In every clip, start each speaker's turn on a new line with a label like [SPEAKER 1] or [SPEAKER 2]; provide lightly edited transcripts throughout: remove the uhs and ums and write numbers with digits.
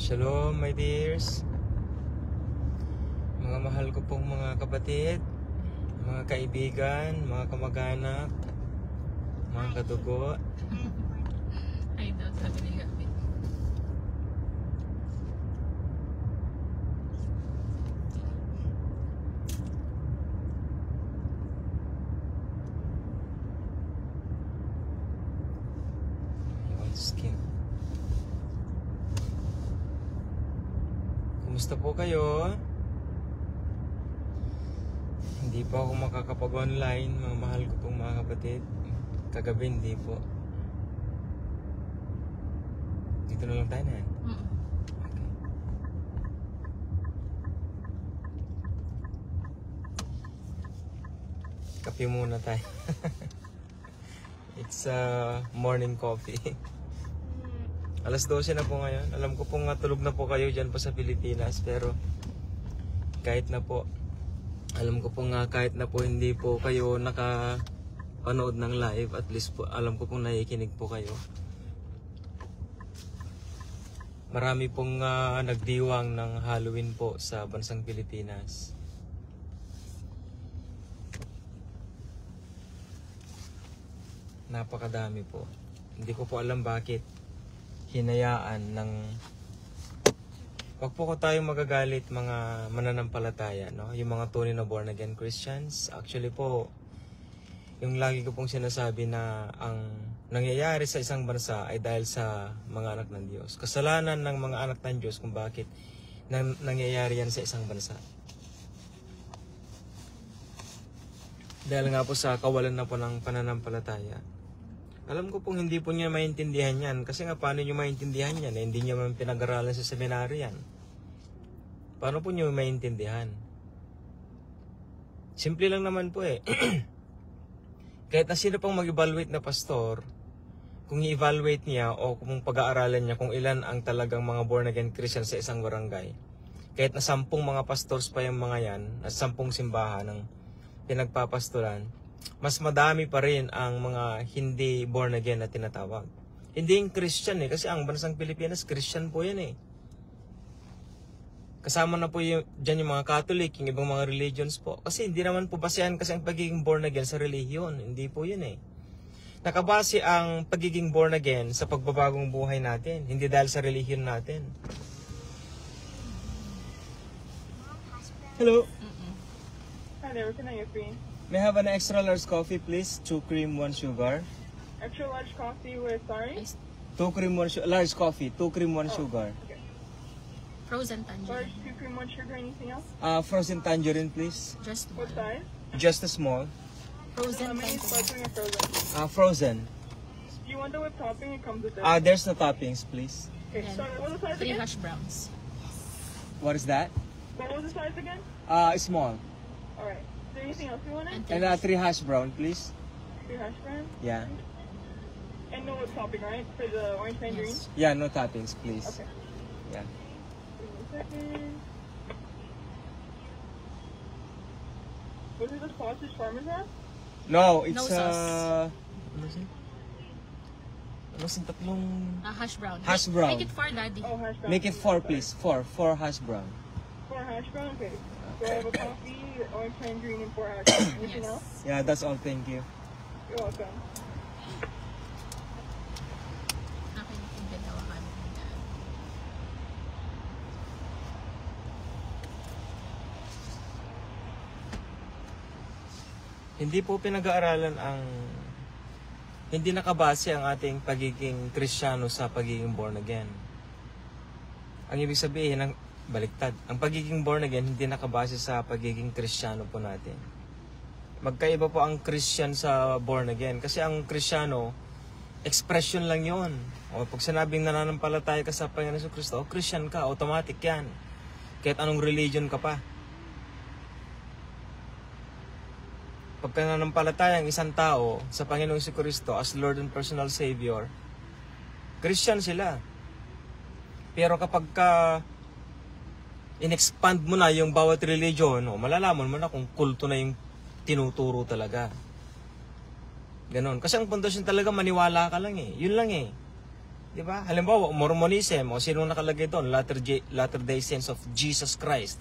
[SPEAKER 1] Shalom, my dears. Mga mahal ko pong mga kapatid, mga kaibigan, mga kamag-anak, mga kadugo.
[SPEAKER 2] Ay daw, sabi ni Gabit.
[SPEAKER 1] White skin. Kumusta po kayo? Hindi po ako makakapag-online, mga mahal ko pong mga kapatid. Kagabi hindi po. Dito na lang tayo na. Okay. Kape muna tayo. It's morning coffee. Alas 12 na po ngayon. Alam ko pong tulog na po kayo dyan po sa Pilipinas. Pero kahit na po, alam ko pong kahit na po hindi po kayo nakapanood ng live, at least po alam ko pong nakikinig po kayo. Marami pong nagdiwang ng Halloween po sa bansang Pilipinas. Napakadami po. Hindi ko po alam bakit hinayaan ng... Wag po ko tayong magagalit mga mananampalataya, no? Yung mga tunay na born again Christians. Actually po, yung lagi ko pong sinasabi na ang nangyayari sa isang bansa ay dahil sa mga anak ng Diyos. Kasalanan ng mga anak ng Diyos kung bakit nangyayari yan sa isang bansa. Dahil nga po sa kawalan na po ng pananampalataya. Alam ko pong hindi po niya maintindihan yan. Kasi nga paano niyo maintindihan yan? Hindi niya man pinag-aralan sa seminaryo yan. Paano po niyo maintindihan? Simple lang naman po eh. Kahit na sino pang mag-evaluate na pastor, kung i-evaluate niya o kung pag-aaralan niya kung ilan ang talagang mga born again Christian sa isang barangay, kahit na 10 mga pastors pa yung mga yan, at 10 simbahan ng pinagpapastoran, mas madami pa rin ang mga hindi born again na tinatawag. Hindi yung Christian eh, kasi ang bansang Pilipinas, Christian po yan eh. Kasama na po dyan yung mga Catholic, yung ibang mga religions po. Kasi hindi naman po basehan kasi ang pagiging born again sa relihiyon. Hindi po yun eh. Nakabase ang pagiging born again sa pagbabagong buhay natin, hindi dahil sa relihiyon natin. Hello.
[SPEAKER 3] Hi there, what can I get for you?
[SPEAKER 1] May I have an extra large coffee, please? 2 cream, 1 sugar.
[SPEAKER 3] Extra large coffee with, sorry?
[SPEAKER 1] 2 cream, 1 sugar. Large coffee, 2 cream, 1 sugar.
[SPEAKER 3] Okay.
[SPEAKER 2] Frozen
[SPEAKER 3] Large,
[SPEAKER 2] tangerine.
[SPEAKER 3] 2 cream, 1 sugar, anything else?
[SPEAKER 1] Frozen tangerine, please.
[SPEAKER 2] Just
[SPEAKER 3] What
[SPEAKER 2] one.
[SPEAKER 3] size?
[SPEAKER 1] Just a small.
[SPEAKER 2] Frozen
[SPEAKER 3] Mini,
[SPEAKER 2] tangerine.
[SPEAKER 3] sparkling, or frozen?
[SPEAKER 1] Frozen.
[SPEAKER 3] Do you want the whipped topping? It comes with it.
[SPEAKER 1] There's the toppings, please.
[SPEAKER 3] Okay,
[SPEAKER 2] And
[SPEAKER 3] sorry, what was the size
[SPEAKER 2] 3
[SPEAKER 3] again?
[SPEAKER 2] hash browns.
[SPEAKER 1] What is that?
[SPEAKER 3] What was the size again?
[SPEAKER 1] Small.
[SPEAKER 3] Alright. Is there anything else you wanted?
[SPEAKER 2] And
[SPEAKER 1] And 3 hash brown, please.
[SPEAKER 3] 3 hash browns?
[SPEAKER 1] Yeah.
[SPEAKER 3] And no whipped topping, right? For the orange tangerine?
[SPEAKER 2] yes.
[SPEAKER 1] Yeah, no toppings, please.
[SPEAKER 3] Okay.
[SPEAKER 1] Yeah.
[SPEAKER 3] Give me a second. Was it the sausage parmesan?
[SPEAKER 1] No, it's
[SPEAKER 2] No sauce.
[SPEAKER 1] Ano yung tatlong...
[SPEAKER 2] Hash brown.
[SPEAKER 1] Hash brown.
[SPEAKER 2] Make it 4, Daddy.
[SPEAKER 3] Oh, hash brown.
[SPEAKER 1] Make it 4, please. 4 hash brown.
[SPEAKER 3] 4 hash brown? Okay. So I have a coffee, orange tangerine, and 4 hash brown. Anything
[SPEAKER 2] Yes.
[SPEAKER 3] else?
[SPEAKER 1] Yeah, that's all. Thank you.
[SPEAKER 3] You're welcome.
[SPEAKER 2] Akin yung dalawa kami.
[SPEAKER 1] Hindi po pinag-aaralan ang... Hindi nakabase ang ating pagiging Kristiyano sa pagiging born again. Ang ibig sabihin, ang baliktad. Ang pagiging born again, hindi nakabase sa pagiging Kristiyano po natin. Magkaiba po ang Christian sa born again. Kasi ang Kristiyano, expression lang yon. O pag sinabing nananampalataya ka sa Panginoon sa Kristo, Christian ka, automatic yan. Kahit anong religion ka pa. Pag nananampalataya ang isang tao sa Panginoong si Kristo as Lord and Personal Savior, Christian sila. Pero kapag in-expand mo na yung bawat religion, malalaman mo na kung kulto na yung tinuturo talaga. Ganon. Kasi ang pundasyon talaga maniwala ka lang eh. Yun lang eh. Di ba? Halimbawa, Mormonism o sino nakalagay doon, Latter-day Saints of Jesus Christ.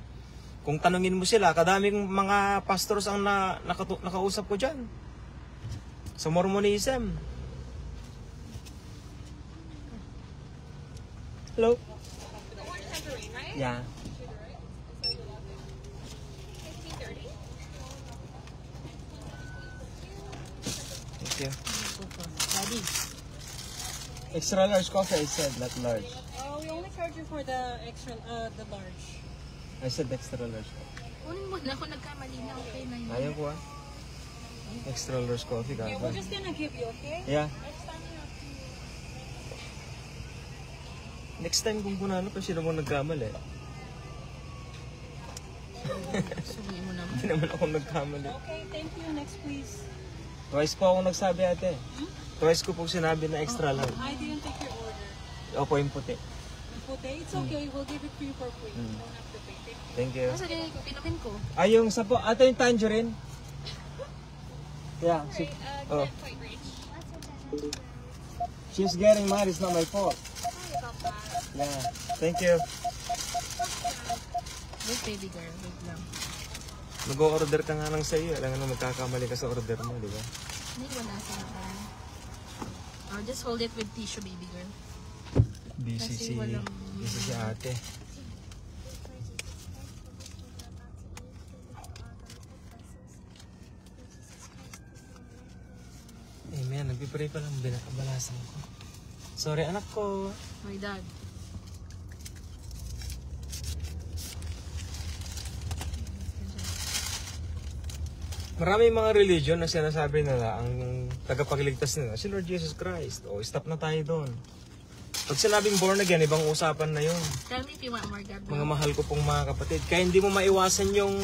[SPEAKER 1] Kung tanungin mo sila, kadaming mga pastors ang nakausap ko dyan. Sa Mormonism. Hello? Yeah. Thank you.
[SPEAKER 2] Daddy.
[SPEAKER 1] Extra large coffee, I said, not large.
[SPEAKER 4] We only charge you for the extra, the large.
[SPEAKER 1] I said extra large coffee.
[SPEAKER 2] Kunin mo na ako nagkamali na. Okay na yun.
[SPEAKER 1] Ayaw ko ah. Extra large coffee ka.
[SPEAKER 4] Okay, we're just gonna give you, okay?
[SPEAKER 1] Yeah. Next time kung kunano pa sino mo nagkamali.
[SPEAKER 2] Sumiin mo naman.
[SPEAKER 1] Hindi naman ako nagkamali.
[SPEAKER 4] Okay, thank you. Next, please.
[SPEAKER 1] Twice po ako nagsabi ate. Twice ko po sinabi na extra lang.
[SPEAKER 4] I didn't take your order.
[SPEAKER 1] Opo, yung puti.
[SPEAKER 4] Puti, it's okay. We'll give it to you for free. You don't have to pay. Thank you.
[SPEAKER 1] Thank you.
[SPEAKER 2] Kasi ganyan ko, pinukin ko.
[SPEAKER 1] Ay, yung sapo. Ate, yung tangerine. Yeah. Oh. She's getting mad. It's not my fault. Yeah. Thank you.
[SPEAKER 2] Wait, baby girl. Wait lang.
[SPEAKER 1] Mag-o-order ka nga lang sa iyo. Alam nga magkakamali ka sa order mo, di ba?
[SPEAKER 2] Hindi, wala sa akin. Oh, just hold it with tissue, baby girl.
[SPEAKER 1] Busy si ate. Amen. Nagpipray pa lang. Binakabalasan ko. Sorry, anak ko.
[SPEAKER 2] My dad.
[SPEAKER 1] Maraming mga religion na sinasabi nila ang tagapagligtas nila si Lord Jesus Christ. O, stop na tayo doon. Pag sinabing born again, ibang usapan na yun.
[SPEAKER 2] Tell me if you want more, God.
[SPEAKER 1] Mga mahal ko pong mga kapatid. Kaya hindi mo maiwasan yung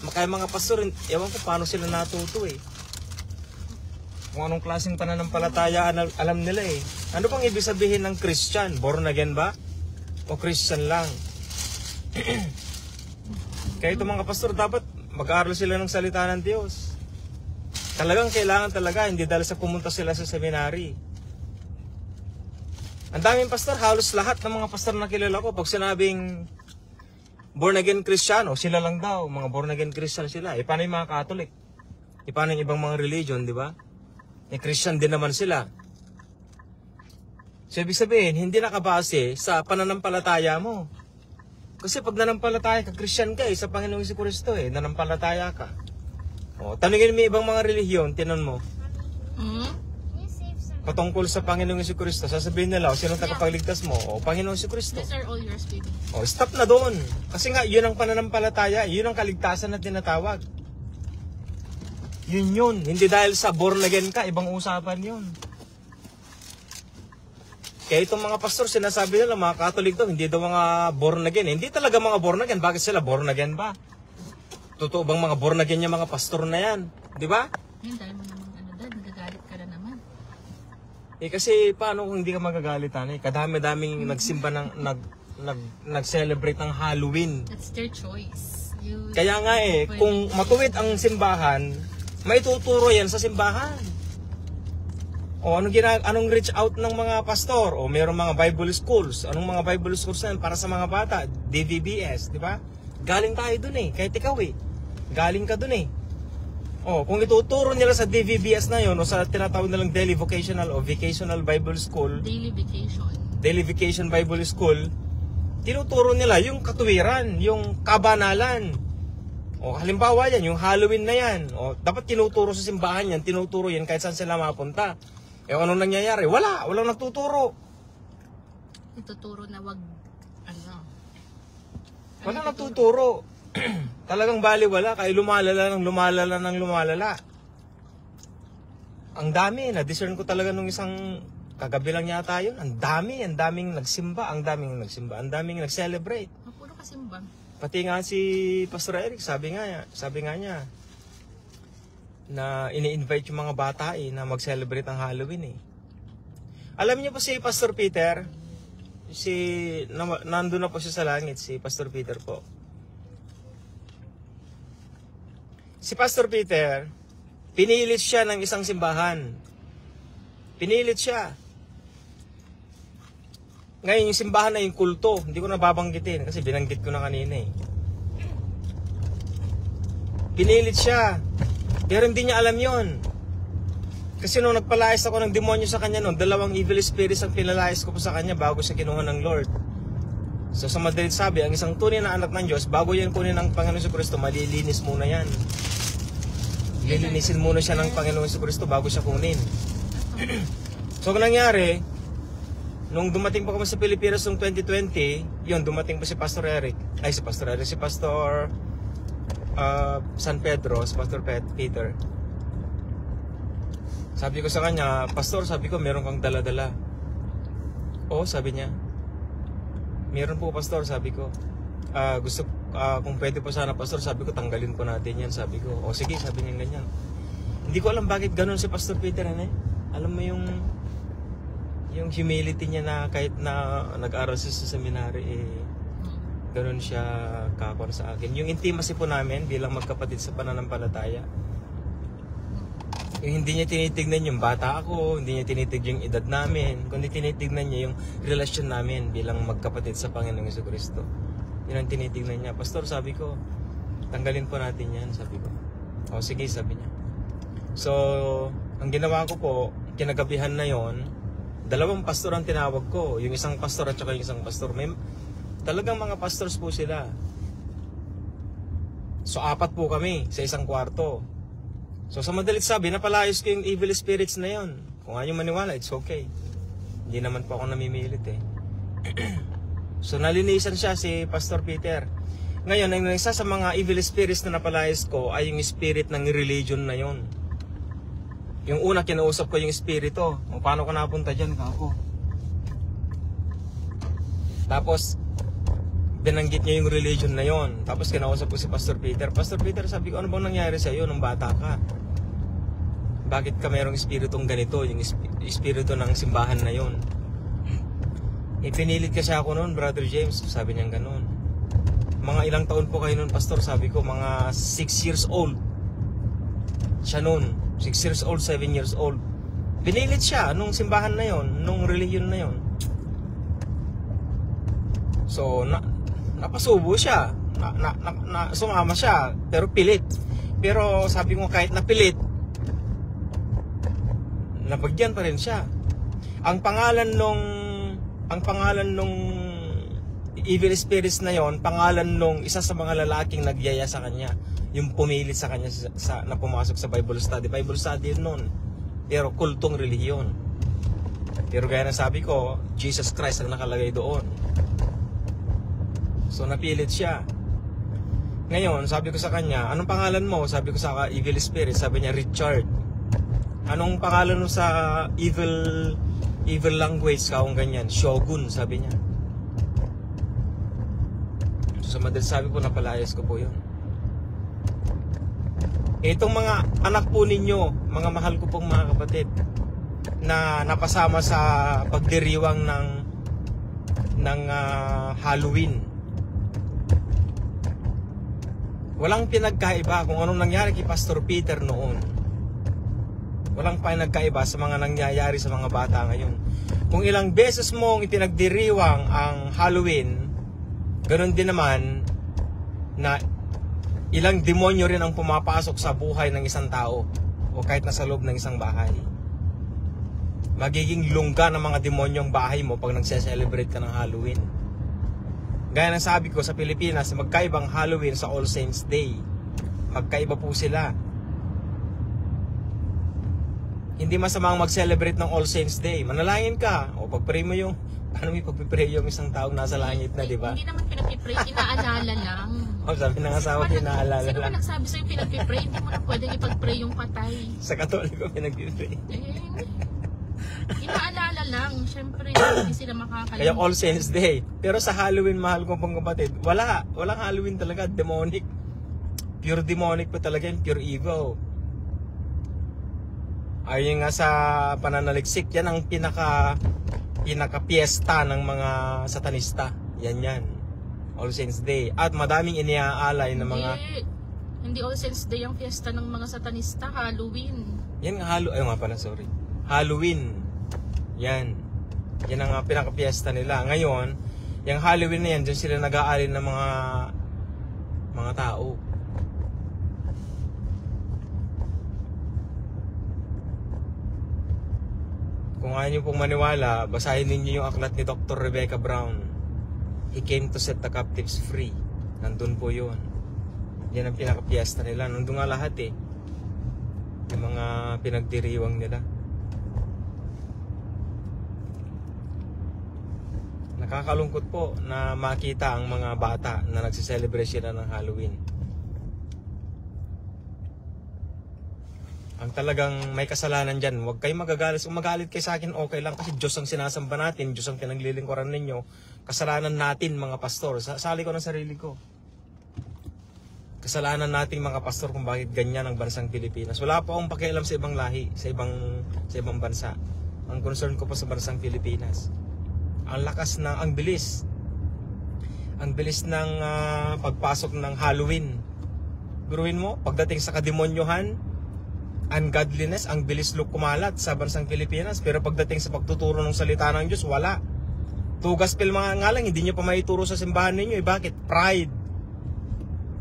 [SPEAKER 1] kaya mga pastor, ewan ko paano sila natuto eh. Kung anong klaseng pananampalataya alam nila eh. Ano pang ibig sabihin ng Christian? Born again ba? O Christian lang? Kaya itong mga pastor dapat mag-aaral sila ng salita ng Diyos. Talagang kailangan talaga, hindi dahil sa pumunta sila sa seminary. Ang daming pastor, halos lahat ng mga pastor na kilala ko, pag sinabing born again Kristiyano, sila lang daw, mga born again Christian sila. E paano yung mga Catholic? E paano yung ibang mga religion, di ba? E Christian din naman sila. So ibig sabihin, hindi nakabase sa pananampalataya mo. Kasi pag nanampalataya ka, Christian ka sa Panginoong Jesucristo nanampalataya ka. O, tanungin mo ibang mga relihiyon, tinan mo. Patungkol sa Panginoong Jesucristo, sasabihin nila, sinong tagapagligtas mo? O, Panginoong Jesucristo.
[SPEAKER 2] These are all yours, baby.
[SPEAKER 1] O, stop na doon. Kasi nga, yun ang pananampalataya, yun ang kaligtasan na tinatawag. Yun. Hindi dahil sa born again ka, ibang usapan yun. Kaya itong mga pastor, sinasabi nila, mga Catholic daw, hindi daw mga born again. Hindi talaga mga born again. Bakit sila born again ba? Totoo bang mga born again yung mga pastor na yan? Di ba?
[SPEAKER 2] Ngayon, dahil mo namang dad, nagagalit ka na naman.
[SPEAKER 1] Kasi paano kung hindi ka magagalitan kadami-daming nagsimba ng, nag-celebrate ng Halloween.
[SPEAKER 2] That's their choice.
[SPEAKER 1] Kaya nga kung matuwid ang simbahan, may tuturo yan sa simbahan. O anong reach out ng mga pastor? O mayroong mga Bible schools. Anong mga Bible schools na yan para sa mga bata? DVBS, di ba? Galing tayo dun kahit ikaw galing ka dun O kung ituturo nila sa DVBS na yon o sa tinatawag nilang Daily Vocational o Vocational Bible School, Daily Vacation Bible School, tinuturo nila yung katuwiran, yung kabanalan. O halimbawa yan, yung Halloween na yan. O dapat tinuturo sa simbahan yan, tinuturo yan kahit saan sila mapunta. Anong nangyayari? Walang nagtuturo.
[SPEAKER 2] Ituturo na wag,
[SPEAKER 1] Walang nagtuturo. Talagang baliwala, kaya lumalala. Ang dami, na-discern ko talaga nung isang kagabi lang yata yun. Ang daming nagsimba, ang daming nag-celebrate.
[SPEAKER 2] Puro kasimba.
[SPEAKER 1] Pati nga si Pastor Eric, sabi nga niya, na ini-invite yung mga bata na mag-celebrate ang Halloween Alam niyo po si Pastor Peter, nandun na po siya sa langit, si Pastor Peter po. Si Pastor Peter, pinilit siya ng isang simbahan. Pinilit siya. Ngayon, yung simbahan na yung kulto, hindi ko nababanggitin kasi binanggit ko na kanina eh. Pinilit siya. Pero hindi niya alam yon. Kasi nung nagpalayas ako ng demonyo sa kanya noon, 2 evil spirits ang pinalayas ko po sa kanya bago siya kinuha ng Lord. So sa madalit sabi, ang isang tunay na anak ng Diyos, bago yan kunin ng Panginoon sa Kristo, malilinis muna yan. Lilinisin muna siya ng Panginoon sa Kristo bago siya kunin. So kung nangyari, nung dumating pa kami sa Pilipinas noong 2020, yun, dumating pa si Pastor Eric. Ay, si Pastor San Pedro, si Pastor Peter. Sabi ko sa kanya, Pastor, sabi ko, meron kang dala-dala. Oo, sabi niya. Meron po, Pastor, sabi ko. Kung pwede po sana, Pastor, sabi ko, tanggalin po natin yan, sabi ko. O sige, sabi niya ganyan. Hindi ko alam bakit ganun si Pastor Peter, Alam mo yung humility niya na kahit na nag-aral siya sa seminary, ganun siya kakon sa akin. Yung intimacy po namin bilang magkapatid sa pananampalataya. Yung hindi niya tinitignan yung bata ako, hindi niya tinitignan yung edad namin, kundi tinitignan niya yung relasyon namin bilang magkapatid sa Panginoong Jesucristo. Yun ang tinitignan niya. Pastor, sabi ko, tanggalin po natin yan, sabi ko. O sige, sabi niya. So, ang ginawa ko po, kinagabihan na yon, 2 pastor ang tinawag ko. Yung isang pastor at saka yung isang pastor. Talagang mga pastors po sila. So 4 po kami sa isang kwarto. So sa madalit sabi, napalayos ko yung evil spirits na yon. Kung ayaw maniwala, it's okay. Hindi naman po ako namimilit eh. So nalinisan siya si Pastor Peter. Ngayon, ang isa sa mga evil spirits na napalayos ko ay yung spirit ng religion na yon. Yung una, kinausap ko yung espiritu. Kung paano ko napunta dyan, kako. Tapos, binanggit niya yung religion na yon. Tapos kinausap ko si Pastor Peter. Pastor Peter, sabi ko, ano bang nangyari sa iyo nung bata ka? Bakit ka mayroong espiritong ganito? Yung espiritu ng simbahan na yon. Ipinilit kasi ako noon, Brother James. Sabi niya gano'n. Mga ilang taon po kayo noon, Pastor? Sabi ko, mga 6 years old. Siya noon. 6 years old, 7 years old. Pinilit siya nung simbahan na yon, nung religion na yon. So, napasubo siya. Sumama siya. Pero pilit. Pero sabi ko kahit napilit, nabagyan pa rin siya. Ang pangalan nung evil spirits na yon, pangalan nung isa sa mga lalaking nagyaya sa kanya. Yung pumilit sa kanya na pumasok sa Bible study. Bible study yun nun. Pero kultong relihiyon. Pero gaya na sabi ko, Jesus Christ ang nakalagay doon. So napilit siya. Ngayon, sabi ko sa kanya, anong pangalan mo? Sabi ko sa evil spirit, sabi niya Richard. Anong pangalan mo sa evil language kung ganyan? Shogun, sabi niya. So sa madalas sabi ko, napalayas ko po yun. Itong mga anak po ninyo, mga mahal ko pong mga kapatid, na napasama sa pagdiriwang ng Halloween. Walang pinagkaiba kung anong nangyari kay Pastor Peter noon. Walang pinagkaiba sa mga nangyayari sa mga bata ngayon. Kung ilang beses mong ipinagdiriwang ang Halloween, ganoon din naman na ilang demonyo rin ang pumapasok sa buhay ng isang tao o kahit nasa loob ng isang bahay. Magiging lungga ng mga demonyo ang bahay mo pag nagse-celebrate ka ng Halloween. Gaya ng sabi ko, sa Pilipinas, magkaibang Halloween sa All Saints Day. Magkaiba po sila. Hindi masamang mag-celebrate ng All Saints Day. Manalangin ka o pag-pray mo yung, paano mo pag-pray yung isang taong nasa langit na, di ba?
[SPEAKER 2] Hindi naman pinag-pray, inaalala lang.
[SPEAKER 1] O, sabi ng asawa, pinaalala
[SPEAKER 2] Sino
[SPEAKER 1] lang.
[SPEAKER 2] ba nagsabi sa'yo pinag-pray? Hindi mo na pwedeng ipag-pray yung patay.
[SPEAKER 1] Sa Katoliko, pinag-pray.
[SPEAKER 2] Inaalala lang. Siyempre, hindi sila makakalimutan.
[SPEAKER 1] Kaya All Saints Day. Pero sa Halloween, mahal kong pong kapatid, walang Halloween talaga. Demonic. Pure demonic pa talaga yun. Pure evil. Ayun nga sa pananaliksik, yan ang pinaka-piesta ng mga satanista. Yan. All Saints Day. At madaming iniaalay ng mga...
[SPEAKER 2] Hindi All Saints Day ang fiesta ng mga satanista. Halloween.
[SPEAKER 1] Yan nga Halloween. Ayun nga pala, sorry. Halloween. Yan. Yan ang pinaka-fiesta nila. Ngayon, yung Halloween na yan, dyan sila nag-aalin ng mga tao. Kung ayaw nyo pong maniwala, basahin ninyo yung aklat ni Dr. Rebecca Brown. He came to set the captives free. Nandun po yun. Yan ang pinaka-fiesta nila. Nandun nga lahat eh. Yung mga pinagdiriwang nila. Nakakalungkot po na makita ang mga bata na nagsiselebrate sila ng Halloween. Ang talagang may kasalanan dyan, huwag kayo magagalit. Kung magalit kayo sa akin, okay lang. Kasi Diyos ang sinasamba natin, Diyos ang pinaglilingkuran ninyo. Kasalanan natin mga pastor. Sali ko ng sarili ko. Kasalanan nating mga pastor kung bakit ganyan ang bansang Pilipinas. Wala po akong pakialam sa ibang lahi, sa ibang bansa. Ang concern ko po sa bansang Pilipinas. Ang lakas ng, ang bilis ng pagpasok ng Halloween. Biruin mo, pagdating sa kademonyohan, ungodliness, ang bilis kumalat sa bansang Pilipinas. Pero pagdating sa pagtuturo ng salita ng Diyos, wala. To gospel mga nga lang, hindi nyo pa maituro sa simbahan ninyo. Bakit? Pride.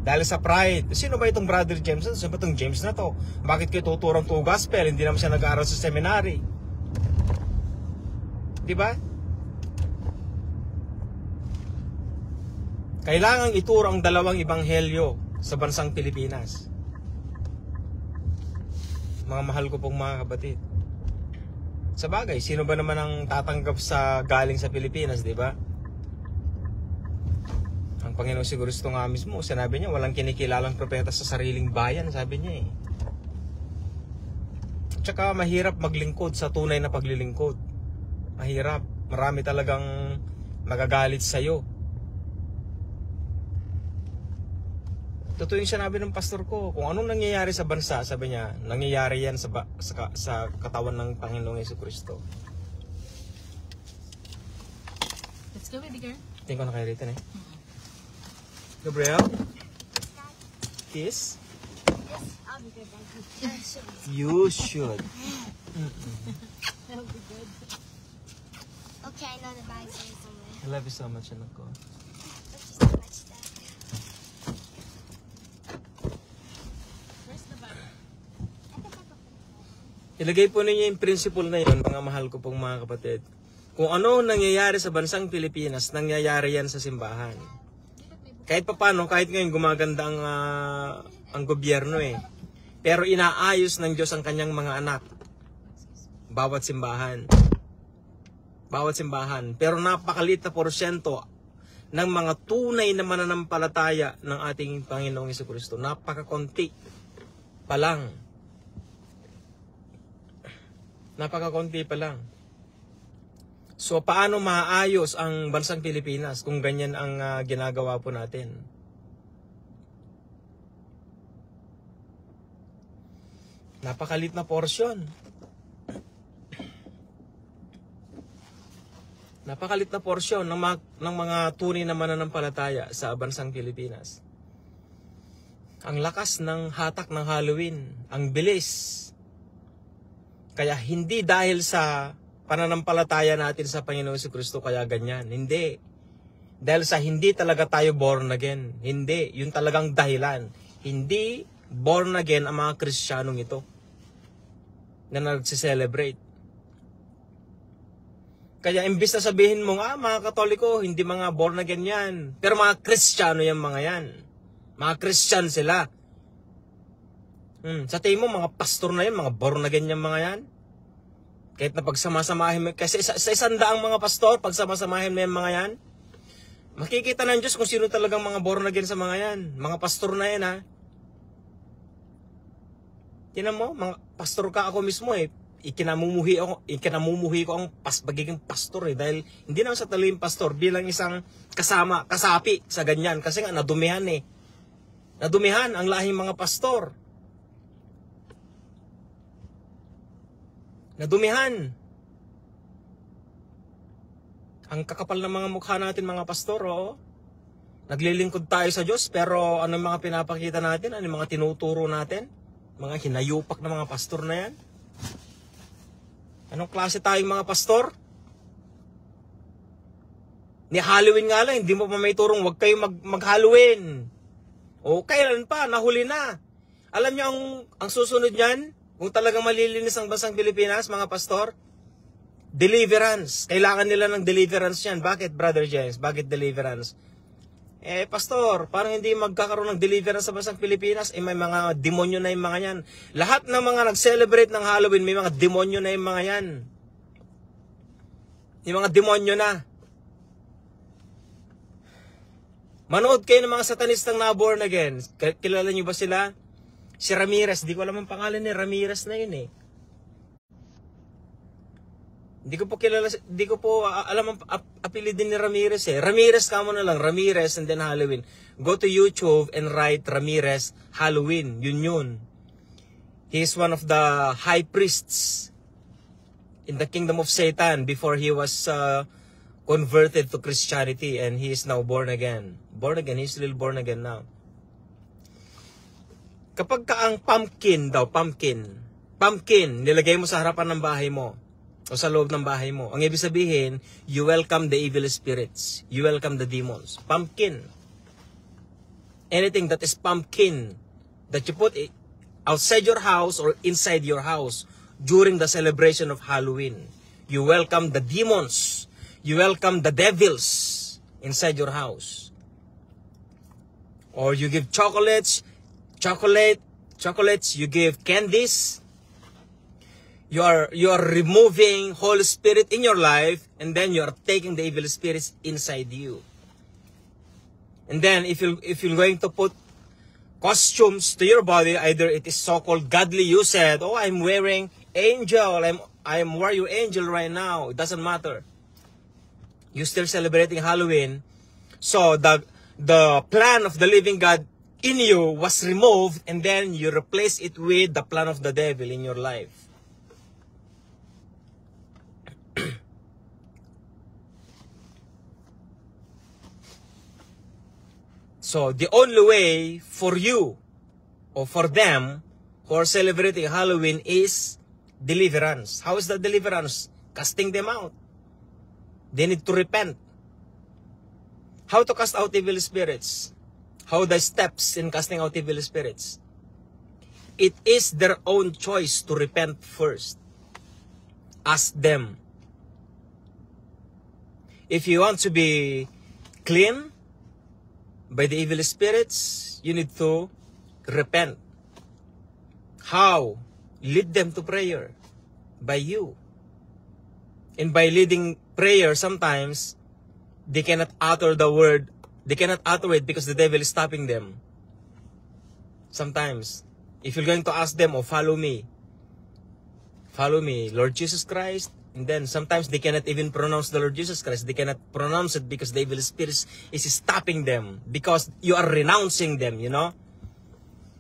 [SPEAKER 1] Dahil sa pride. Sino ba itong Brother James? Sino ba itong James na to? Bakit kayo tuturong to gospel? Hindi naman siya nag-aaral sa seminary. Diba? Kailangang ituro ang dalawang ebanghelyo sa bansang Pilipinas. Mga mahal ko pong mga kapatid. Sa bagay, sino ba naman ang tatanggap sa galing sa Pilipinas, di ba? Ang Panginoon siguro ito nga mismo, sinabi niya, walang kinikilalang propeta sa sariling bayan, sabi niya eh. Tsaka mahirap maglingkod sa tunay na paglilingkod. Mahirap. Marami talagang magagalit sa'yo. Totoo yung sinabi ng pastor ko, kung anong nangyayari sa bansa, sabi niya, nangyayari yan sa katawan ng Panginoong Jesucristo.
[SPEAKER 2] Let's go, baby girl.
[SPEAKER 1] Tingin ko na kayo rito eh. Gabriel? Kiss?
[SPEAKER 4] Yes, I'll be good. Yes.
[SPEAKER 1] You should.
[SPEAKER 4] That'll be good.
[SPEAKER 5] Okay, I know the bag's in somewhere.
[SPEAKER 1] I love you so much, anak ko.
[SPEAKER 5] Let's just touch that.
[SPEAKER 2] Where's the bag?
[SPEAKER 1] Ilagay po ninyo yung principle na yun, mga mahal ko pong mga kapatid. Kung ano nangyayari sa bansang Pilipinas, nangyayari yan sa simbahan. Kahit paano, kahit ngayon gumaganda ang gobyerno eh. Pero inaayos ng Diyos ang kanyang mga anak. Bawat simbahan. Bawat simbahan. Pero napakaliit na porsyento ng mga tunay na mananampalataya ng ating Panginoong Jesucristo. Napakakonti pa lang. Napakakonti pa lang. So, paano maayos ang bansang Pilipinas kung ganyan ang ginagawa po natin? Napakalit na porsyon. Napakalit na porsyon ng mga tunay na mananampalataya sa bansang Pilipinas. Ang lakas ng hatak ng Halloween, ang bilis. Kaya hindi dahil sa pananampalataya natin sa Panginoong Jesucristo kaya ganyan. Hindi. Dahil sa hindi talaga tayo born again. Hindi. Yun talagang dahilan. Hindi born again ang mga Kristiyanong ito na nagsiselebrate. Kaya imbis na sabihin mo, mga Katoliko, hindi mga born again yan. Pero mga Kristiyano yung mga yan. Mga Christian sila. Sa tingin mo, mga pastor na yan, mga born again yung mga yan. Kahit na pagsamasamahin mo, kasi sa 100 mga pastor, pagsamasamahin mo yung mga yan, makikita ng Diyos kung sino talagang mga born again sa mga yan. Mga pastor na yan, ha. Tinan mo, mga pastor ka ako mismo eh. Ikinamumuhi ko ang pagiging pastor eh. Dahil hindi naman sa talim pastor, bilang isang kasapi sa ganyan. Kasi nga nadumihan eh. Nadumihan ang lahing mga pastor. Nadumihan. Ang kakapal ng mga mukha natin mga pastor, oh. Naglilingkod tayo sa Diyos, pero ano yung mga pinapakita natin? Ano yung mga tinuturo natin? Mga hinayupak na mga pastor na yan? Anong klase tayong mga pastor? Ni Halloween nga lang, hindi mo pa may turong huwag kayo mag-Halloween. O kailan pa, nahuli na. Alam niyo ang susunod niyan, kung talagang malilinis ang bansang Pilipinas, mga pastor, deliverance. Kailangan nila ng deliverance yan. Bakit, Brother James? Bakit deliverance? Pastor, parang hindi magkakaroon ng deliverance sa bansang Pilipinas. May mga demonyo na yung mga yan. Lahat ng mga nag-celebrate ng Halloween, may mga demonyo na yung mga yan. Yung mga demonyo na. Manood kayo ng mga satanistang na born again. Kilala niyo ba sila? Si Ramirez. Di ko alam ang pangalan ni Ramirez na yun eh. Hindi ko po alam ang apelido ni Ramirez eh. Ramirez ka mo na lang, Ramirez and then Halloween. Go to YouTube and write Ramirez Halloween. Yun. He is one of the high priests in the kingdom of Satan before he was converted to Christianity, and he is now born again. Born again, he's still born again now. Kapag ka ang pumpkin, nilagay mo sa harapan ng bahay mo, o sa loob ng bahay mo, ang ibig sabihin, you welcome the evil spirits. You welcome the demons. Pumpkin. Anything that is pumpkin, that you put outside your house or inside your house during the celebration of Halloween. You welcome the demons. You welcome the devils inside your house. Or you give chocolates, you give candies. You are removing Holy Spirit in your life, and then you are taking the evil spirits inside you. And then if you're going to put costumes to your body, either it is so-called godly, you said, oh, I'm wearing angel, I'm warrior angel right now. It doesn't matter. You're still celebrating Halloween. So the plan of the living God in you was removed, and then you replace it with the plan of the devil in your life. So the only way for you or for them who are celebrating Halloween is deliverance. How is that deliverance? Casting them out. They need to repent. How to cast out evil spirits? How the steps in casting out evil spirits? It is their own choice to repent first. Ask them. If you want to be clean by the evil spirits, you need to repent. How? Lead them to prayer. By you. And by leading prayer, sometimes, they cannot utter the word. They cannot utter it because the devil is stopping them. Sometimes, if you're going to ask them, oh, follow me, Lord Jesus Christ, and then sometimes they cannot even pronounce the Lord Jesus Christ. They cannot pronounce it because the evil spirit is stopping them. Because you are renouncing them, you know.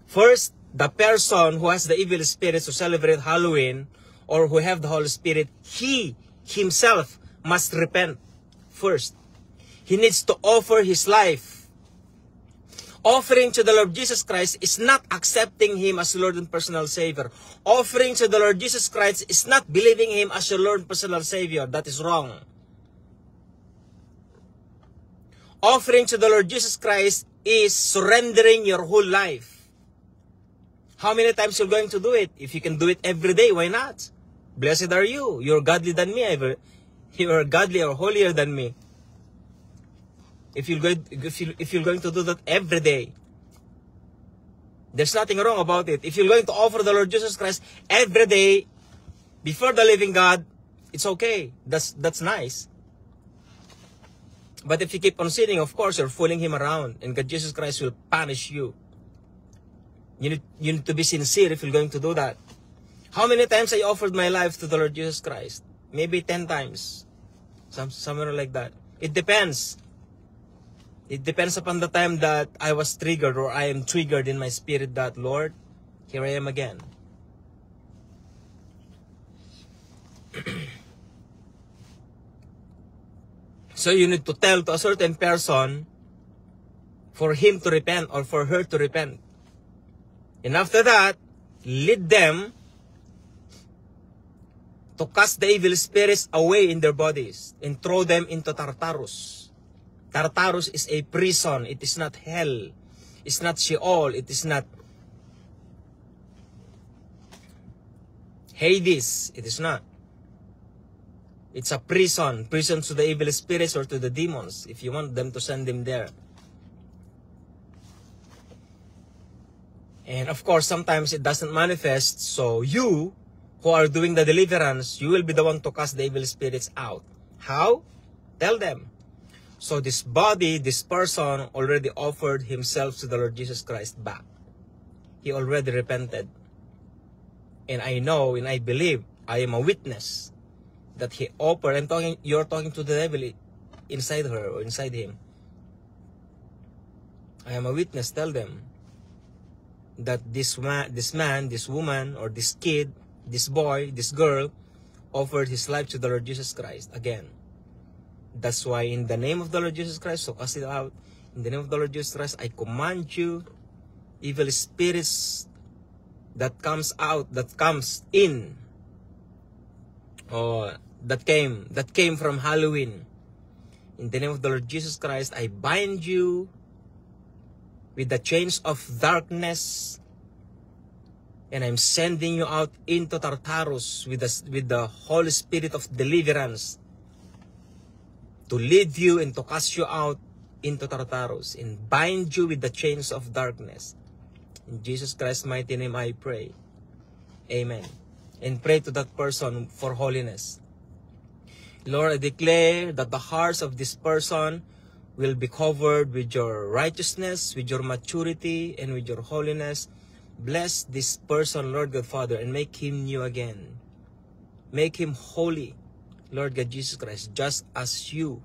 [SPEAKER 1] First, the person who has the evil spirits to celebrate Halloween or who have the Holy Spirit, he himself must repent first. He needs to offer his life. Offering to the Lord Jesus Christ is not accepting Him as Lord and personal Savior. Offering to the Lord Jesus Christ is not believing Him as your Lord and personal Savior. That is wrong. Offering to the Lord Jesus Christ is surrendering your whole life. How many times you're going to do it? If you can do it every day, why not? Blessed are you. You're godly than me. You are godly or holier than me. If you're going to do that every day, there's nothing wrong about it. If you're going to offer the Lord Jesus Christ every day before the living God, it's okay. That's nice. But if you keep on sinning, of course, you're fooling Him around, and God Jesus Christ will punish you. You need to be sincere if you're going to do that. How many times I offered my life to the Lord Jesus Christ? Maybe 10 times. Somewhere like that. It depends. It depends upon the time that I was triggered or I am triggered in my spirit that, Lord, here I am again. So you need to tell to a certain person for him to repent or for her to repent. And after that, lead them to cast the evil spirits away in their bodies and throw them into Tartarus. Tartarus is a prison. It is not hell. It's not Sheol. It is not Hades. It is not. It's a prison. Prison to the evil spirits or to the demons, if you want them to send them there. And of course, sometimes it doesn't manifest. So you, who are doing the deliverance, you will be the one to cast the evil spirits out. How? Tell them. So this body, this person already offered himself to the Lord Jesus Christ back. He already repented. And I know and I believe, I am a witness that he offered. You're talking to the devil inside her or inside him. I am a witness. Tell them that this man, this woman, or this kid, this boy, this girl, offered his life to the Lord Jesus Christ again. That's why in the name of the Lord Jesus Christ, so cast it out. In the name of the Lord Jesus Christ, I command you, evil spirits that comes out, that comes in, or that came from Halloween. In the name of the Lord Jesus Christ, I bind you with the chains of darkness, and I'm sending you out into Tartarus with the Holy Spirit of deliverance to lead you and to cast you out into Tartarus and bind you with the chains of darkness. In Jesus Christ's mighty name I pray. Amen. And pray to that person for holiness. Lord, I declare that the hearts of this person will be covered with your righteousness, with your maturity, and with your holiness. Bless this person, Lord God Father, and make him new again. Make him holy, Lord God Jesus Christ, just as you,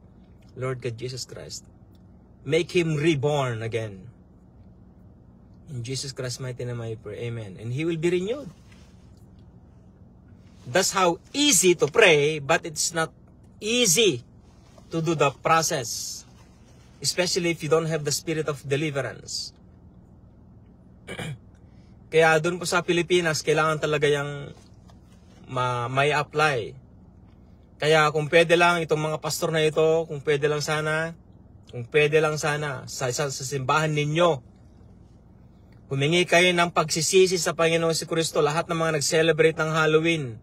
[SPEAKER 1] Lord God Jesus Christ. Make him reborn again. In Jesus Christ's mighty name I pray. Amen. And he will be renewed. That's how easy to pray, but it's not easy to do the process. Especially if you don't have the spirit of deliverance. Kaya doon po sa Pilipinas, kailangan talaga yung may apply. Kaya kung pwede lang itong mga pastor na ito, kung pwede lang sana sa simbahan ninyo, humingi kayo ng pagsisisi sa Panginoon si Kristo, lahat ng mga nag-celebrate ng Halloween.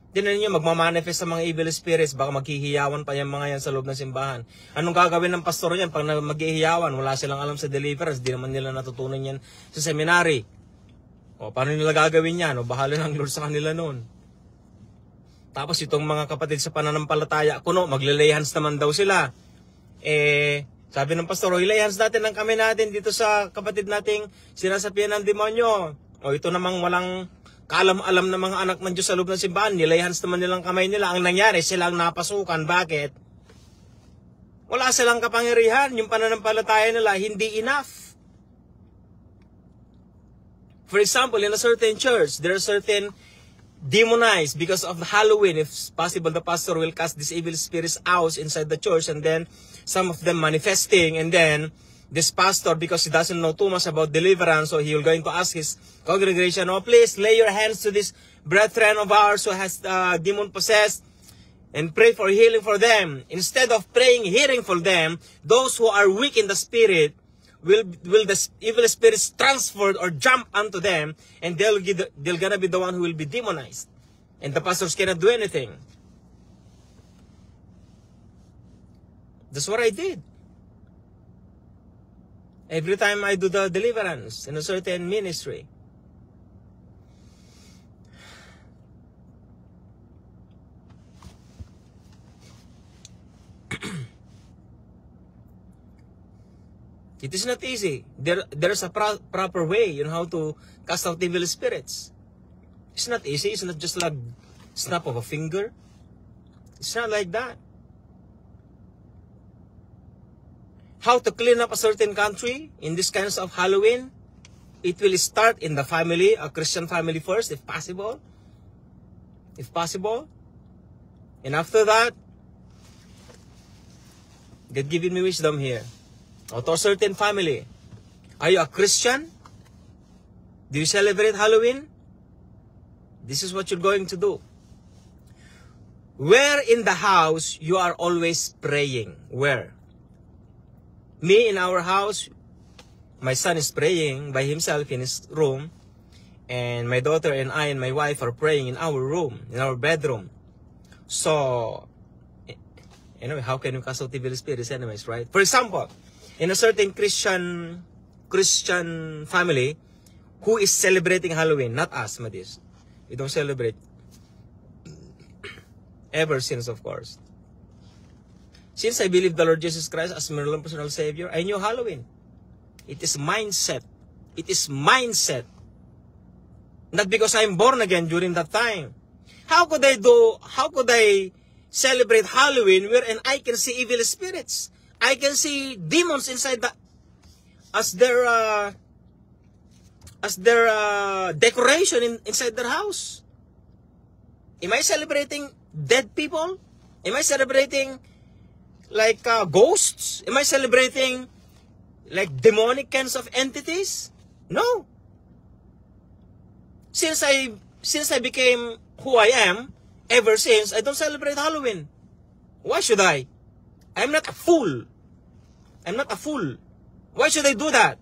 [SPEAKER 1] Tinan niyo, magmamanifest sa mga evil spirits, baka maghihiyawan pa yung mga yan sa loob ng simbahan. Anong gagawin ng pastor yan pag maghihiyawan? Wala silang alam sa deliverance, di naman nila natutunan yan sa seminary. O, paano nila gagawin yan? O, bahala ng Lord sa kanila noon. Tapos itong mga kapatid sa pananampalataya, kuno, magle-lay hands naman daw sila. Sabi ng pastor, lay hands natin ang kamay natin dito sa kapatid nating sinasapian ng demonyo. O, ito namang walang kaalam-alam ng mga anak ng Diyos sa loob ng simbahan, nilay hands naman nilang kamay nila. Ang nangyari, silang napasukan. Bakit? Wala silang kapangyarihan. Yung pananampalataya nila, hindi enough. For example, in a certain church, there are certain demonized because of Halloween. If possible, the pastor will cast these evil spirits out inside the church, and then some of them manifesting, and then this pastor, because he doesn't know too much about deliverance, so he will going to ask his congregation, oh, please lay your hands to this brethren of ours who has demon possessed and pray for healing for them. Instead of praying healing for them, those who are weak in the spirit, will the evil spirits transferred or jump onto them, and they're gonna be the one who will be demonized. And the pastors cannot do anything. That's what I did. Every time I do the deliverance in a certain ministry. It is not easy. There's a proper way on how to cast out evil spirits. It's not easy. It's not just like snap of a finger. It's not like that. How to clean up a certain country in this kinds of Halloween? It will start in the family, a Christian family first, if possible. If possible. And after that, God giving me wisdom here. Or to a certain family. Are you a Christian? Do you celebrate Halloween? This is what you're going to do. Where in the house you are always praying? Where? Me in our house, my son is praying by himself in his room, and my daughter and I and my wife are praying in our room, in our bedroom. So, anyway, how can you cast out evil spirits anyways, right? For example, in a certain Christian family who is celebrating Halloween, not us, Madis. We don't celebrate ever since, of course. Since I believe the Lord Jesus Christ as my Lord and personal Savior, I knew Halloween. It is mindset. It is mindset. Not because I'm born again during that time. How could I celebrate Halloween wherein I can see evil spirits? I can see demons inside as their decoration inside their house. Am I celebrating dead people? Am I celebrating like ghosts? Am I celebrating like demonic kinds of entities? No. Since I became who I am, ever since, I don't celebrate Halloween. Why should I? I'm not a fool. I'm not a fool. Why should I do that?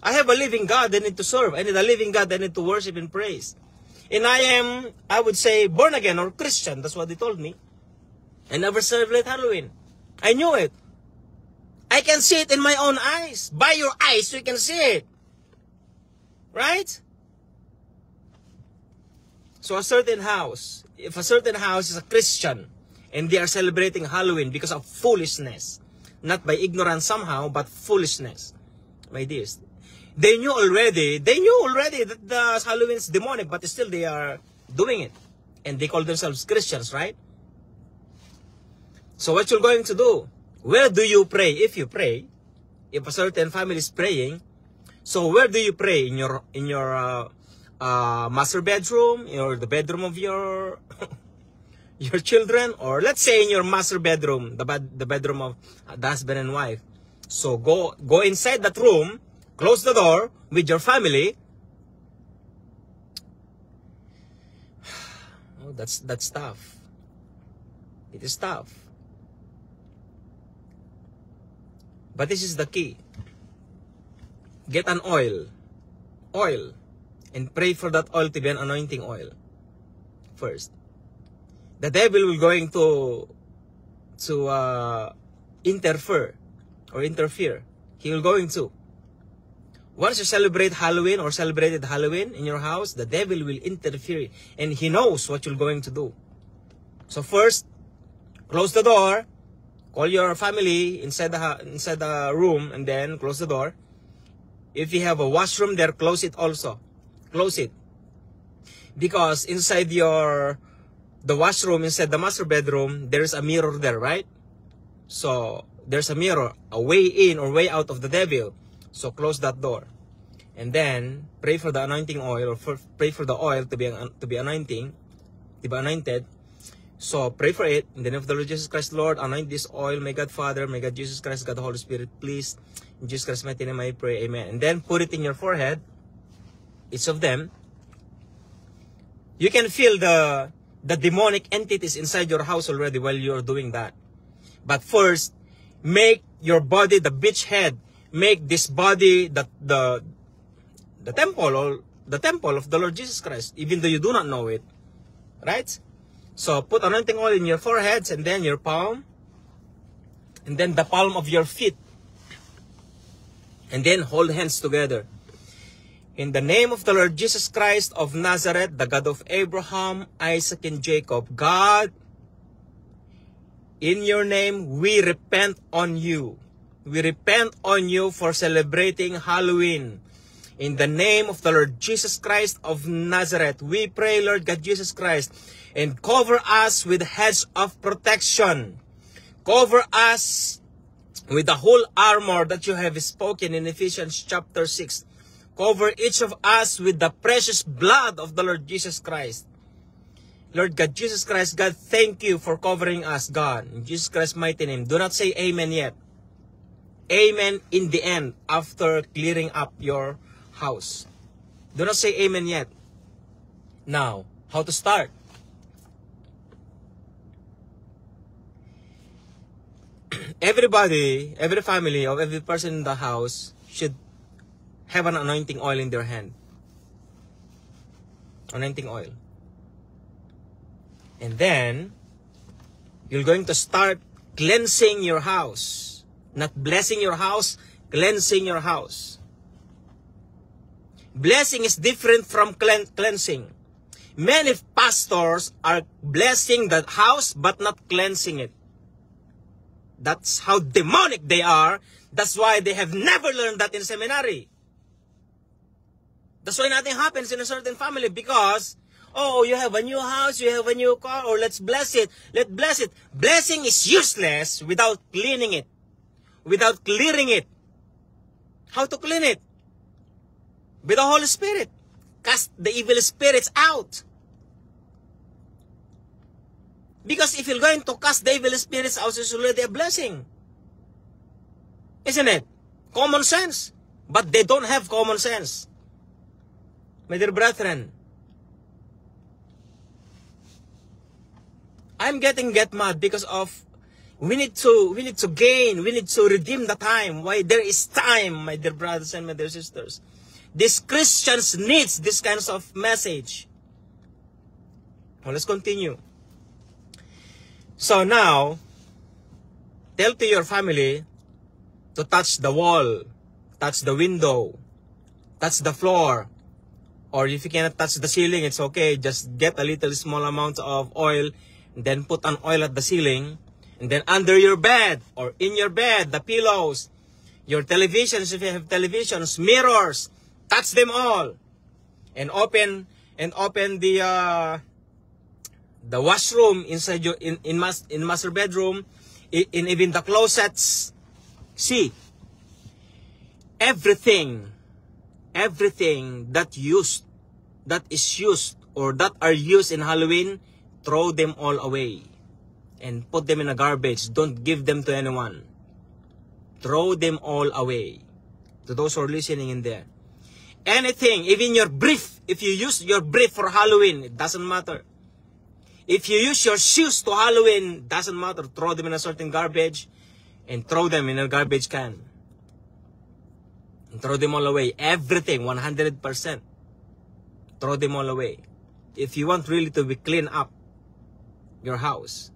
[SPEAKER 1] I have a living God I need to serve. I need a living God I need to worship and praise. And I would say, born again or Christian. That's what they told me. I never celebrate Halloween. I knew it. I can see it in my own eyes. By your eyes, you can see it. Right? So a certain house, if a certain house is a Christian, and they are celebrating Halloween because of foolishness, not by ignorance somehow, but foolishness, my dears. They knew already that the Halloween is demonic, but still they are doing it. And they call themselves Christians, right? So what you're going to do? Where do you pray? If you pray, if a certain family is praying, so where do you pray? In your master bedroom, or the bedroom of your your children, or let's say in your master bedroom, the bedroom of the husband and wife. So go inside that room, close the door with your family. Oh, that's tough. It is tough. But this is the key. Get an oil, and pray for that oil to be an anointing oil first. The devil will going to interfere. He will going to. Once you celebrate Halloween or celebrated Halloween in your house, the devil will interfere, and he knows what you're going to do. So first, close the door, call your family inside the room, and then close the door. If you have a washroom there, close it also. Close it. Because inside the washroom, inside the master bedroom, there's a mirror there, right? So there's a mirror, a way in or way out of the devil. So close that door. And then pray for the anointing oil, or pray for the oil to be anointed. So pray for it in the name of the Lord Jesus Christ. Lord, anoint this oil. May God Father, may God Jesus Christ, God the Holy Spirit, please. In Jesus Christ's mighty name I pray, amen. And then put it in your forehead, each of them. You can feel the demonic entities inside your house already while you're doing that. But first, make your body the beach head. Make this body the temple, or the temple of the Lord Jesus Christ, even though you do not know it. Right? So put anointing oil in your foreheads, and then your palm, and then the palm of your feet. And then hold hands together. In the name of the Lord Jesus Christ of Nazareth, the God of Abraham, Isaac, and Jacob, God, in your name, we repent on you. We repent on you for celebrating Halloween. In the name of the Lord Jesus Christ of Nazareth, we pray, Lord God Jesus Christ, and cover us with hedge of protection. Cover us with the whole armor that you have spoken in Ephesians chapter 6. Cover each of us with the precious blood of the Lord Jesus Christ. Lord God Jesus Christ, God, thank you for covering us, God. In Jesus Christ's mighty name. Do not say amen yet. Amen in the end, after clearing up your house. Do not say amen yet. Now, how to start? everybody, every family of every person in the house should have an anointing oil in their hand. Anointing oil. And then, you're going to start cleansing your house. Not blessing your house, cleansing your house. Blessing is different from cleansing. Many pastors are blessing the house but not cleansing it. That's how demonic they are. That's why they have never learned that in seminary. That's why nothing happens in a certain family because, oh, you have a new house, you have a new car, or let's bless it. Let's bless it. Blessing is useless without cleaning it. Without clearing it. How to clean it? With the Holy Spirit. Cast the evil spirits out. Because if you're going to cast the evil spirits out, it's already a blessing. Isn't it? Common sense. But they don't have common sense. My dear brethren, I'm get mad because of we need to redeem the time. Why there is time, my dear brothers and my dear sisters. These Christians needs this kinds of message. Now let's continue. So now, tell to your family to touch the wall, touch the window, touch the floor. Or if you cannot touch the ceiling, it's okay. Just get a little small amount of oil, and then put an oil at the ceiling. And then under your bed, or in your bed, the pillows, your televisions, if you have televisions, mirrors, touch them all. And open the washroom inside your, in master bedroom, in even the closets. See, everything that is used or that are used in Halloween, throw them all away and put them in a garbage. Don't give them to anyone. Throw them all away. To those who are listening in there, anything, even your brief, if you use your brief for Halloween, it doesn't matter. If you use your shoes to Halloween, doesn't matter. Throw them in a certain garbage and throw them in a garbage can. And throw them all away. Everything, 100%. Throw them all away. If you want really to be clean up your house.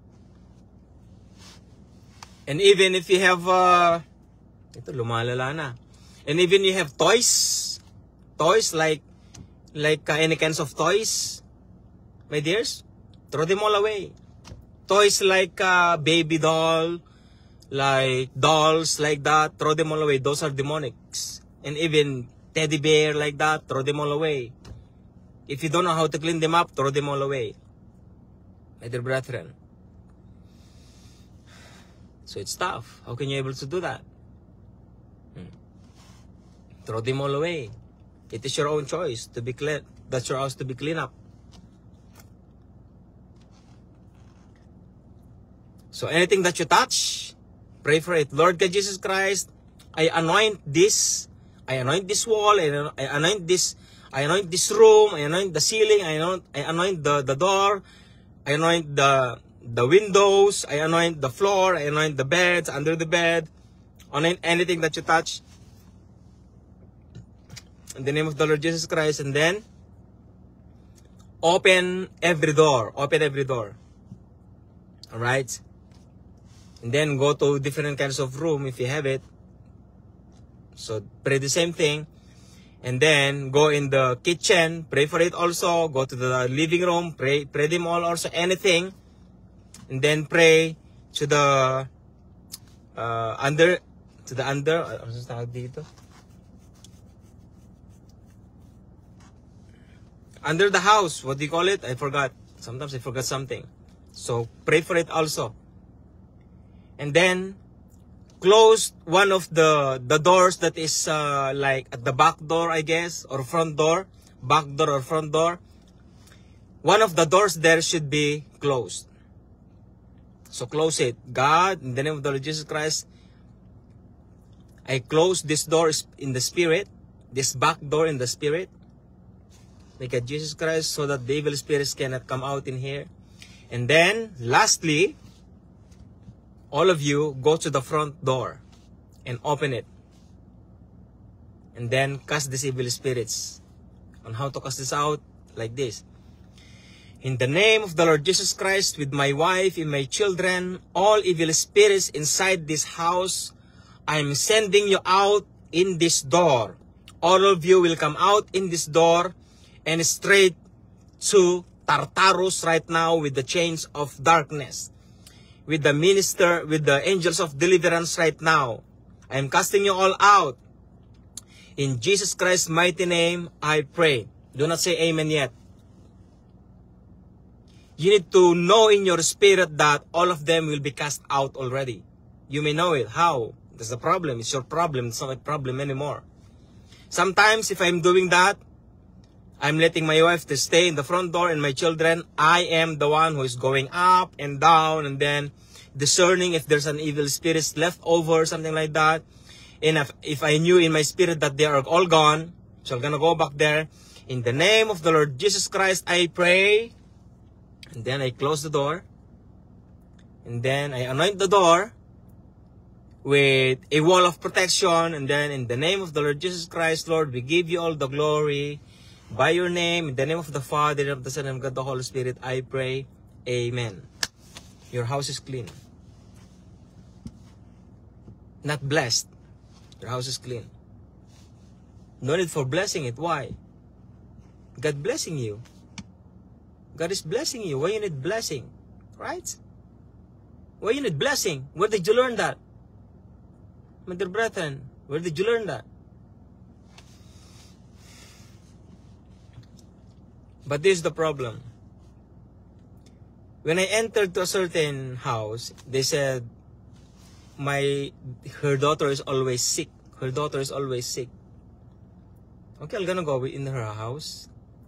[SPEAKER 1] And even if you have, ito lumalala na. And even you have toys like any kinds of toys, my dears, throw them all away. Toys like baby doll, like dolls like that, throw them all away. Those are demonics. And even teddy bear like that, throw them all away. If you don't know how to clean them up, throw them all away. My dear brethren. So it's tough. How can you able to do that? Throw them all away. It is your own choice to be clean. That's your house to be clean up. So anything that you touch, pray for it. Lord God Jesus Christ, I anoint this wall, I anoint this room, I anoint the ceiling, I anoint the door, I anoint the windows, I anoint the floor, I anoint the beds, under the bed, anoint anything that you touch. In the name of the Lord Jesus Christ, and then open every door. Alright? And then go to different kinds of room if you have it. So pray the same thing. And then go in the kitchen, pray for it also. Go to the living room, pray them all also, anything. And then pray to the under, ano sa tawag dito? Under the house, what do you call it? I forgot. Sometimes I forgot something. So pray for it also. And then close one of the doors that is like at the back door, I guess, or front door. Back door or front door. One of the doors there should be closed. So close it. God, in the name of the Lord Jesus Christ, I close this door in the spirit. This back door in the spirit. May God Jesus Christ, so that the evil spirits cannot come out in here. And then, lastly, all of you go to the front door and open it. And then cast these evil spirits. On how to cast this out? Like this. In the name of the Lord Jesus Christ, with my wife and my children, all evil spirits inside this house, I'm sending you out in this door. All of you will come out in this door and straight to Tartarus right now with the chains of darkness. With the minister, with the angels of deliverance right now. I'm casting you all out. In Jesus Christ's mighty name, I pray. Do not say amen yet. You need to know in your spirit that all of them will be cast out already. You may know it. How? That's the problem. It's your problem. It's not my problem anymore. Sometimes if I'm doing that, I'm letting my wife to stay in the front door and my children. I am the one who is going up and down and then discerning if there's an evil spirit left over, something like that. And if I knew in my spirit that they are all gone, so I'm gonna go back there. In the name of the Lord Jesus Christ, I pray. And then I close the door. And then I anoint the door with a wall of protection. And then in the name of the Lord Jesus Christ, Lord, we give you all the glory. By your name, in the name of the Father, of the Son, and of God, the Holy Spirit, I pray. Amen. Your house is clean. Not blessed. Your house is clean. No need for blessing it. Why? God blessing you. God is blessing you. Why you need blessing? Right? Why you need blessing? Where did you learn that? My dear brethren, where did you learn that? But this is the problem. When I entered to a certain house, they said, her daughter is always sick. Her daughter is always sick. Okay, I'm gonna go in her house.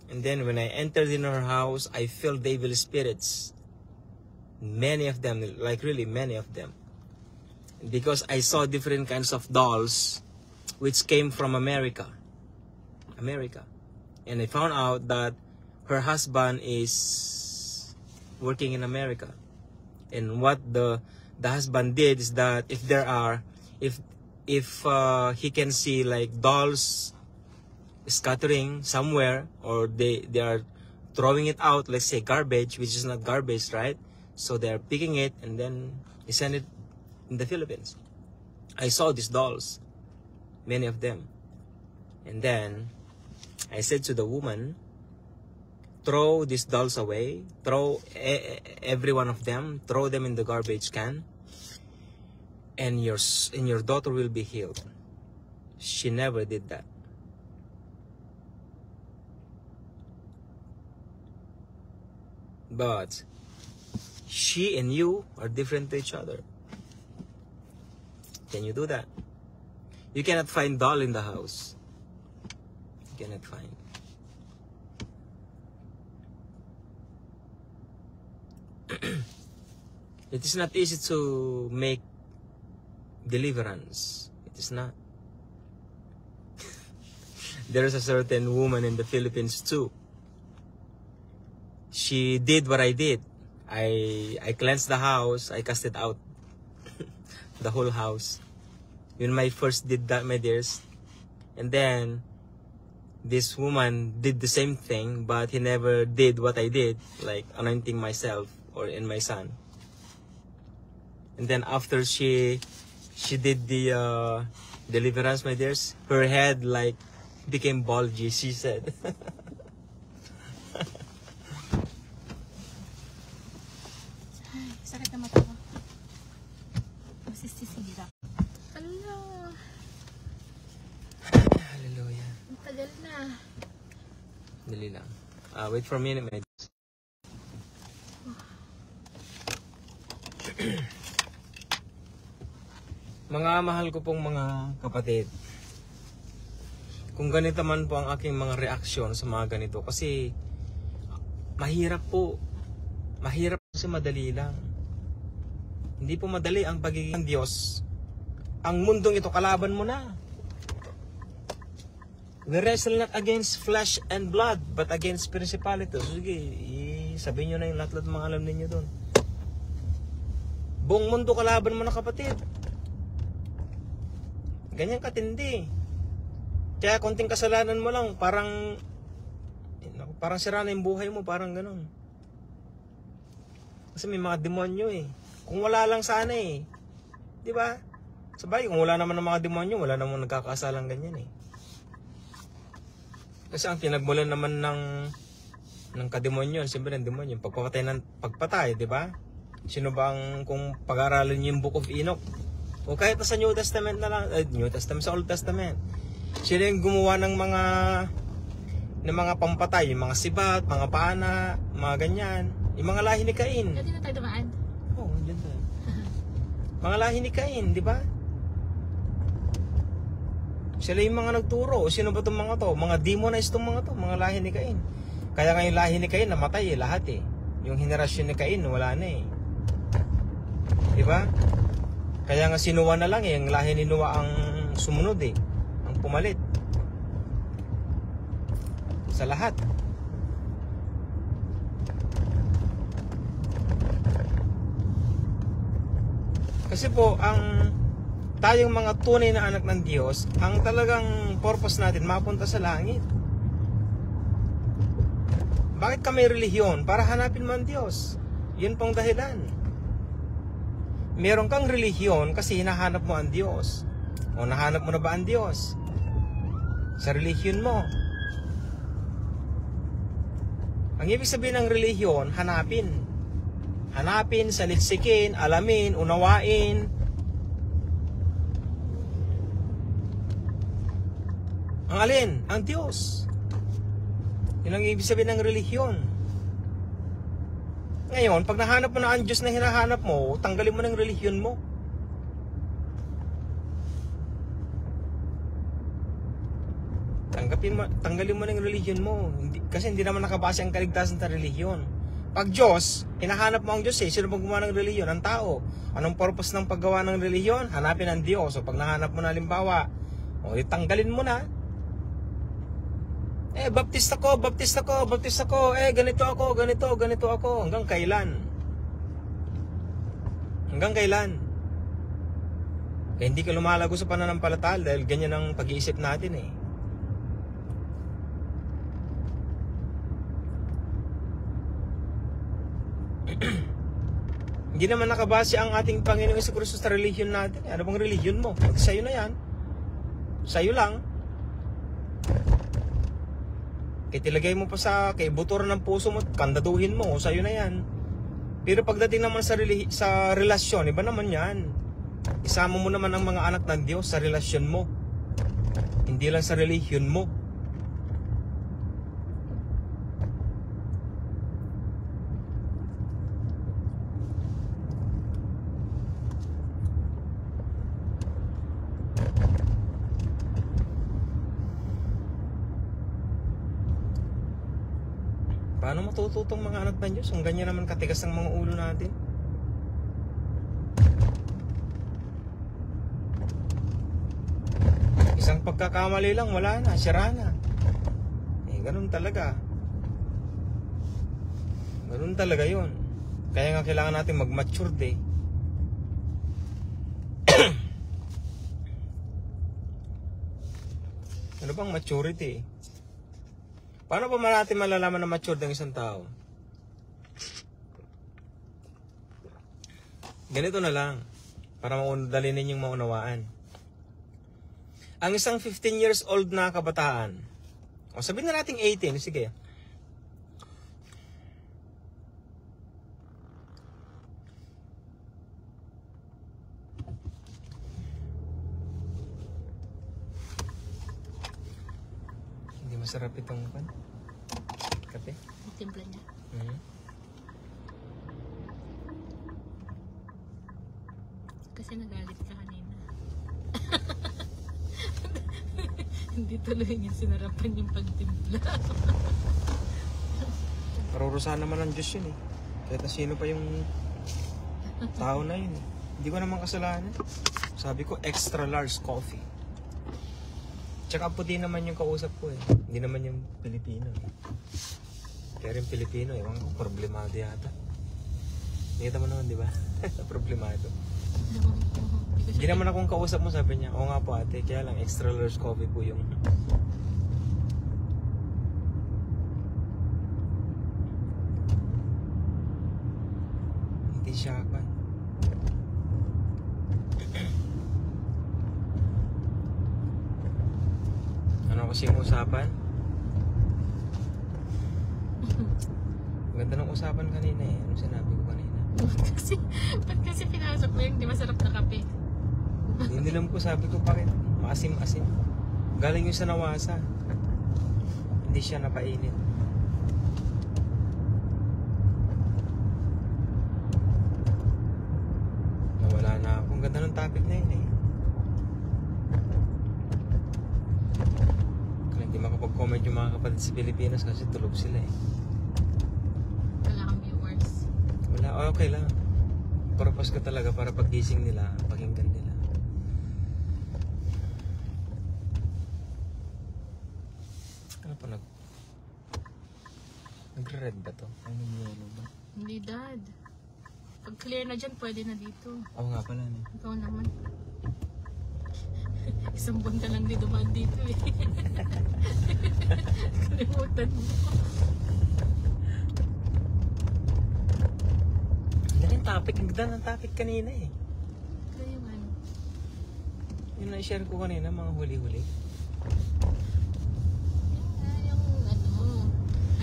[SPEAKER 1] And then when I entered in her house, I felt the evil spirits. Many of them, like really many of them. Because I saw different kinds of dolls which came from America. And I found out that her husband is working in America. And what the husband did is that if he can see like dolls scattering somewhere, or they are throwing it out, let's say garbage, which is not garbage, right? So they are picking it and then they send it in the Philippines. I saw these dolls, many of them. And then I said to the woman, throw these dolls away, throw every one of them, throw them in the garbage can, and your daughter will be healed. She never did that. But she and you are different to each other. Can you do that? You cannot find doll in the house. You cannot find. It is not easy to make deliverance. It is not. There is a certain woman in the Philippines too. She did what I did. I cleansed the house. I cast it out. The whole house. When I first did that, my dears. And then this woman did the same thing, but he never did what I did, like anointing myself or in my son. And then after she did the deliverance, my dears, her head like became bulgy, she said.
[SPEAKER 2] Sakit na mata ko. Masisisira. Hello.
[SPEAKER 1] Hallelujah.
[SPEAKER 2] Ang tagal na.
[SPEAKER 1] Dali lang. Wait for a minute, my dears. Mga mahal ko pong mga kapatid, kung ganito man po ang aking mga reaksyon sa mga ganito, kasi mahirap po. Mahirap kasi madali lang. Hindi po madali ang pagiging Diyos. Ang mundong ito, kalaban mo na. We wrestle not against flesh and blood, but against principalities. Sige, sabihin nyo na yung lahat-lahat mga alam ninyo doon. Buong mundo kalaban mo na, kapatid. Ganyan katindi. Kaya konting kasalanan mo lang, parang sira na yung buhay mo, parang ganun. Kasi may mga demonyo eh. Kung wala lang sana eh. Di ba? Sabay, kung wala naman ng mga demonyo, wala namang nagkakasalang ganyan eh. Kasi ang pinagmulan naman ng kademonyo, siyempre ng demonyo, pagpatay, di ba? Sino ba ang, kung pag-aralan niyo yung Book of Enoch, o kahit sa New Testament na lang, New Testament, sa Old Testament, sila yung gumawa ng mga pampatay, yung mga sibat, mga pana, mga ganyan, yung mga lahi ni Cain.
[SPEAKER 2] Hindi na tayo dumaan.
[SPEAKER 1] Oo, dyan tayo. Mga lahi ni Cain, di ba? Sila yung mga nagturo. Sino ba itong mga to? Mga demonized itong mga to, mga lahi ni Cain. Kaya nga yung lahi ni Cain, namatay lahat eh. Yung henerasyon ni Cain, wala na eh. Di ba? Kaya nga si Noah na lang eh, yung lahi ni Noah ang sumunod eh. Ang pumalit. Sa lahat. Kasi po, tayong mga tunay na anak ng Diyos, ang talagang purpose natin, mapunta sa langit. Bakit ka may relihiyon? Para hanapin mo ang Diyos. Yun pong dahilan. Meron kang relihiyon kasi hinahanap mo ang Diyos. O nahanap mo na ba ang Diyos? Sa relihiyon mo. Ang ibig sabihin ng relihiyon, hanapin. Hanapin, saliksikin, alamin, unawain. Ang alin? Ang Diyos. Yun ang ibig sabihin ng relihiyon. Ngayon, pag nahanap mo na ang Diyos na hinahanap mo, tanggalin mo ng relihiyon mo. Tanggalin mo ng relihiyon mo. Kasi hindi naman nakabase ang kaligtasan sa relihiyon. Pag Diyos, hinahanap mo ang Diyos eh. Sino bang gumawa ng relihiyon? Ang tao. Anong purpose ng paggawa ng relihiyon? Hanapin ang Diyos. O pag nahanap mo na halimbawa, tanggalin mo na. Baptist ako. Ganito ako. Hanggang kailan? Kaya hindi ka lumalago sa pananampalataya dahil ganyan ang pag-iisip natin eh. Hindi naman nakabase ang ating Panginoong Jesucristo sa relihiyon natin. Ano bang relihiyon mo? Sa'yo na yan. Sa'yo lang. Itilagay mo pa sa kaibuturan ng puso mo, kandaduhin mo, sa'yo na yan. Pero pagdating naman sa relasyon, iba naman yan. Isama mo naman ang mga anak ng Diyos sa relasyon mo. Hindi lang sa relihiyon mo. Paano matututong mga anak ng Diyos? Kung ganyan naman katigas ang mga ulo natin. Isang pagkakamali lang, wala na, sira na. Ganun talaga. Ganun talaga yun. Kaya nga kailangan natin mag-mature eh. Ano bang maturity? Paano pa natin malalaman na mature ng isang tao? Ganito na lang, para dali ninyong maunawaan. Ang isang 15 years old na kabataan, o sabihin na natin 18, sige. Hindi masarap itong kape.
[SPEAKER 2] Timpla niya. Kasi nagalit ka kanina. Hindi tuloy niya sinarapan yung pagtimpla.
[SPEAKER 1] Parurusahan naman ng Diyos yun eh. Kahit na sino pa yung tao na yun. Hindi ko naman kasalanan. Sabi ko, extra large coffee. Tsaka puti naman yung kausap ko eh. Hindi naman yung Pilipino eh. Kaya rin Pilipino, ewan ko, problemado yata. Nakita mo naman, di ba? Problemado.
[SPEAKER 2] Hindi ko
[SPEAKER 1] Hindi
[SPEAKER 2] siya-
[SPEAKER 1] naman akong kausap mo, sabi niya. Oo nga po ate, kaya lang extra large coffee po yung... Hindi siya ako. Ano kasi yung usapan? Ang ganda ng usapan kanina eh. Ano sinabi ko kanina?
[SPEAKER 2] Ba't kasi pinasok mo yung di masarap na kape?
[SPEAKER 1] Hindi naman ko sabi ko bakit maasim-asim. Galing yung sa nawasa. Hindi siya napainit. Nawala na ako. Ang ganda ng topic na yun eh. Kaya hindi makapag-comment yung mga kapatid sa Pilipinas kasi tulog sila eh.
[SPEAKER 2] Wala kang viewers.
[SPEAKER 1] Wala, okay lang. Purpose ko talaga para paggising nila, pakinggan nila. Ano pa nagre-red ba to? Ay, nag-yellow ba?
[SPEAKER 2] Hindi, Dad. Pag clear na dyan, pwede na dito.
[SPEAKER 1] Oo nga pala eh.
[SPEAKER 2] Ikaw naman. Isang buwan ka lang di dumaan dito eh. Kalimutan mo.
[SPEAKER 1] Yan yung topic. Ang ganda ng topic kanina eh.
[SPEAKER 2] Kaya yung ano.
[SPEAKER 1] Yung na-share ko kanina, mga huli-huli.
[SPEAKER 2] Yung ano,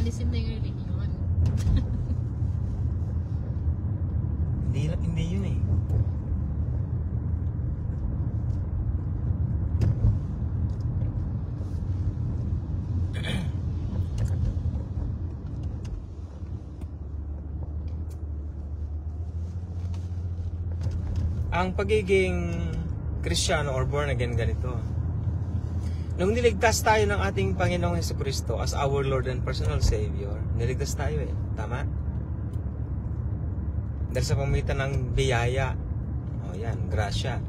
[SPEAKER 2] alisin na yung religion.
[SPEAKER 1] Hindi yun eh. Ang pagiging Kristiyano or born again ganito. Nung niligtas tayo ng ating Panginoong Jesucristo as our Lord and personal Savior, niligtas tayo eh. Tama? Dahil sa pamamagitan ng biyaya. O yan, grasya.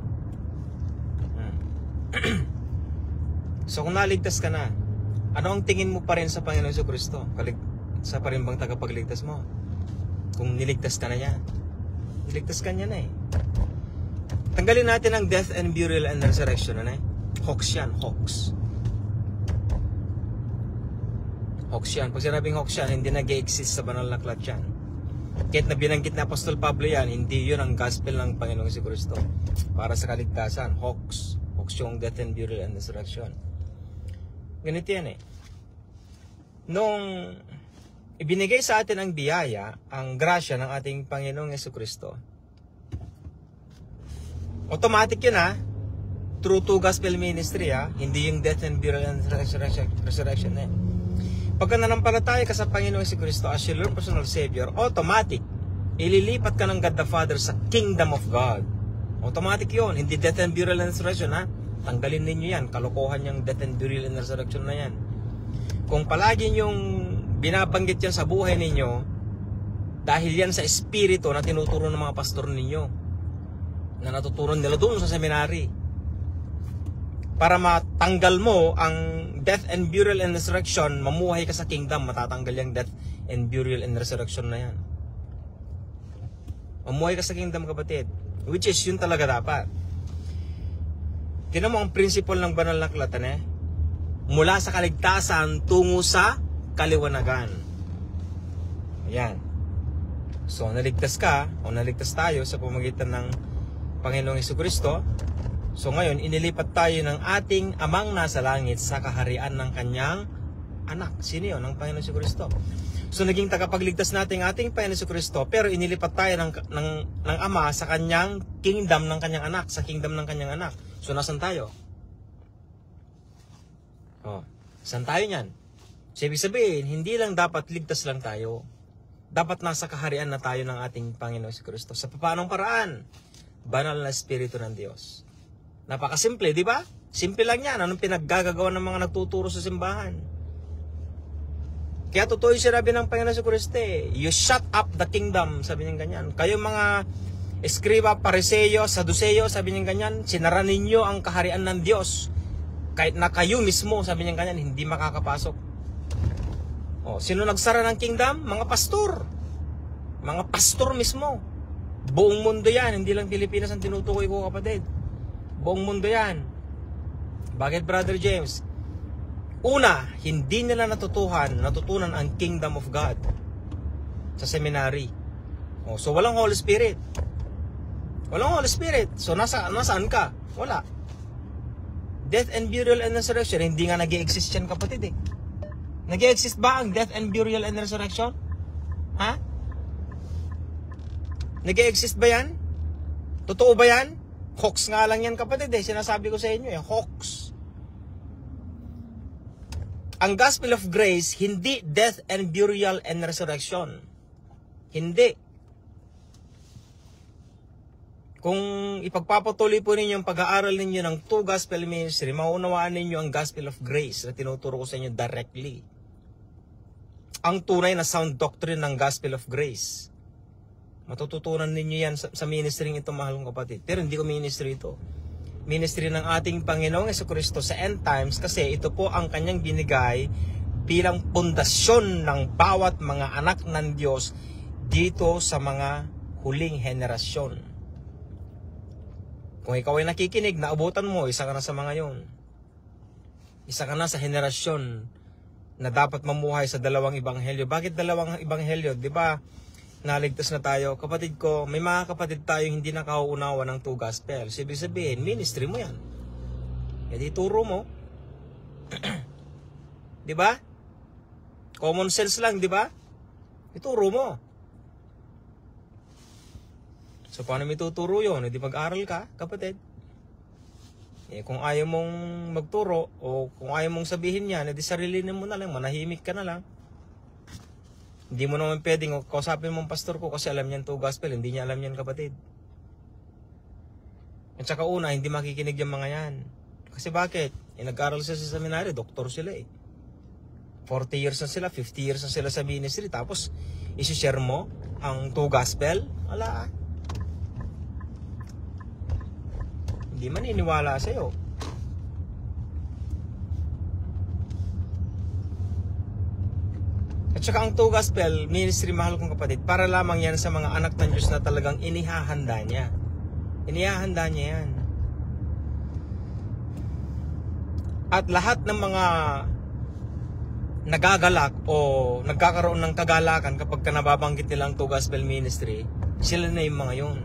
[SPEAKER 1] So kung naligtas ka na, ano ang tingin mo pa rin sa Panginoong Jesucristo? Sa pa rin bang tagapagligtas mo? Kung niligtas ka na niya. Niligtas ka niya na eh. Tanggalin natin ang death and burial and resurrection. Ano eh? Hoax yan, hoax. Hoax yan. Pag sinabing hoax yan, hindi nag-exist sa banal na aklat yan. Kahit na binanggit na Apostol Pablo yan, hindi yun ang gospel ng Panginoong Jesucristo. Para sa kaligtasan, hoax. Hoax yung death and burial and resurrection. Ganito yan eh. Nung ibinigay sa atin ang biyaya, ang grasya ng ating Panginoong Jesucristo, automatic yun ha. True to gospel ministry ha. Hindi yung death and burial and resurrection eh. Pagka nanampalataya ka sa Panginoong Jesucristo as your Lord personal Savior, automatic, ililipat ka ng God the Father sa Kingdom of God. Automatic yun. Hindi death and burial and resurrection ha. Tanggalin ninyo yan. Kalokohan yung death and burial and resurrection na yan. Kung palagi yung binabanggit yan sa buhay ninyo, dahil yan sa espiritu na tinuturo ng mga pastor ninyo, na natuturon nila doon sa seminary, para matanggal mo ang death and burial and resurrection, mamuhay ka sa kingdom, matatanggal yung death and burial and resurrection na yan. Mamuhay ka sa kingdom, kapatid. Which is, yun talaga dapat. Tignan mo ang principle ng banal na aklat, eh? Mula sa kaligtasan tungo sa kaliwanagan. Ayan. So, naligtas ka, o naligtas tayo sa pamamagitan ng Panginoong Jesucristo. So ngayon, inilipat tayo ng ating Amang nasa langit sa kaharian ng kanyang anak. Sino yun? Ng Panginoong Jesucristo. So naging tagapagligtas natin ating Panginoong Jesucristo, pero inilipat tayo ng Ama sa kanyang kingdom ng kanyang anak, sa kingdom ng kanyang anak. So nasan tayo? Oh, saan tayo niyan? So ibig sabihin, hindi lang dapat ligtas lang tayo. Dapat nasa kaharian na tayo ng ating Panginoong Jesucristo. Sa paanong paraan? Banal na Espiritu ng Diyos. Napakasimple, di ba? Simple lang yan. Anong pinaggagawa ng mga nagtuturo sa simbahan? Kaya totoo yung sinabi ng Panginoon Jesucristo eh. You shut up the kingdom, sabi niya ganyan. Kayo mga eskriba, pariseyo, saduseyo, sabi niya ganyan, sinara ninyo ang kaharian ng Diyos. Kahit na kayo mismo, sabi niya ganyan, hindi makakapasok. O, sino nagsara ng kingdom? Mga pastor. Mga pastor mismo. Buong mundo yan, hindi lang Pilipinas ang tinutukoy ko, kapatid. Buong mundo yan. Bakit, Brother James? Una, hindi nila natutunan ang Kingdom of God sa seminary. So walang Holy Spirit. Walang Holy Spirit. So nasaan ka? Wala. Death and burial and resurrection, hindi nga nag-i-exist yan, kapatid eh. Nag-i-exist ba ang death and burial and resurrection? Ha? Nag-i-exist ba yan? Totoo ba yan? Hoax nga lang yan, kapatid eh. Sinasabi ko sa inyo eh, hoax. Ang gospel of grace, hindi death and burial and resurrection. Hindi. Kung ipagpapatuloy po ninyo ang pag-aaral ninyo ng two gospel ministry, maunawaan ninyo ang gospel of grace na tinuturo ko sa inyo directly. Ang tunay na sound doctrine ng gospel of grace. Matututunan ninyo yan sa ministry ito, mahal kong kapatid. Pero hindi ko ministry ito. Ministry ng ating Panginoong Jesucristo sa end times, kasi ito po ang kanyang binigay bilang pundasyon ng bawat mga anak ng Diyos dito sa mga huling henerasyon. Kung ikaw ay nakikinig, naabutan mo, isa ka na sa mga yon. Isa ka na sa henerasyon na dapat mamuhay sa dalawang ebanghelyo. Bakit dalawang ebanghelyo? Di ba? Naligtas na tayo. Kapatid ko, may mga kapatid tayo hindi nakauunawa ng two gospel. So, ibig sabihin, ministry mo yan. Kaya ituro mo. Di ba? Common sense lang, di ba? Ituro mo. So, paano may tuturo yun? Hindi mag-aral ka, kapatid. Kung ayaw mong magturo, o kung ayaw mong sabihin yan, edi sarilinin mo na lang, manahimik ka na lang. Hindi mo naman pwedeng kausapin mong pastor ko kasi alam niyan to gospel, hindi niya alam yan, kapatid. At saka una, hindi makikinig yung mga yan. Kasi bakit? Nag-aral sila sa seminary, doktor sila eh. 40 years na sila, 50 years na sila sa ministry, tapos isi-share mo ang two gospel? Wala. Hindi maniniwala sa'yo. At saka ang two gospel ministry, mahal kong kapatid, para lamang yan sa mga anak ng Diyos na talagang inihahanda niya. Inihahanda niya yan. At lahat ng mga nagagalak o nagkakaroon ng kagalakan kapag nababanggit nilang two gospel ministry, sila na yung mga yun.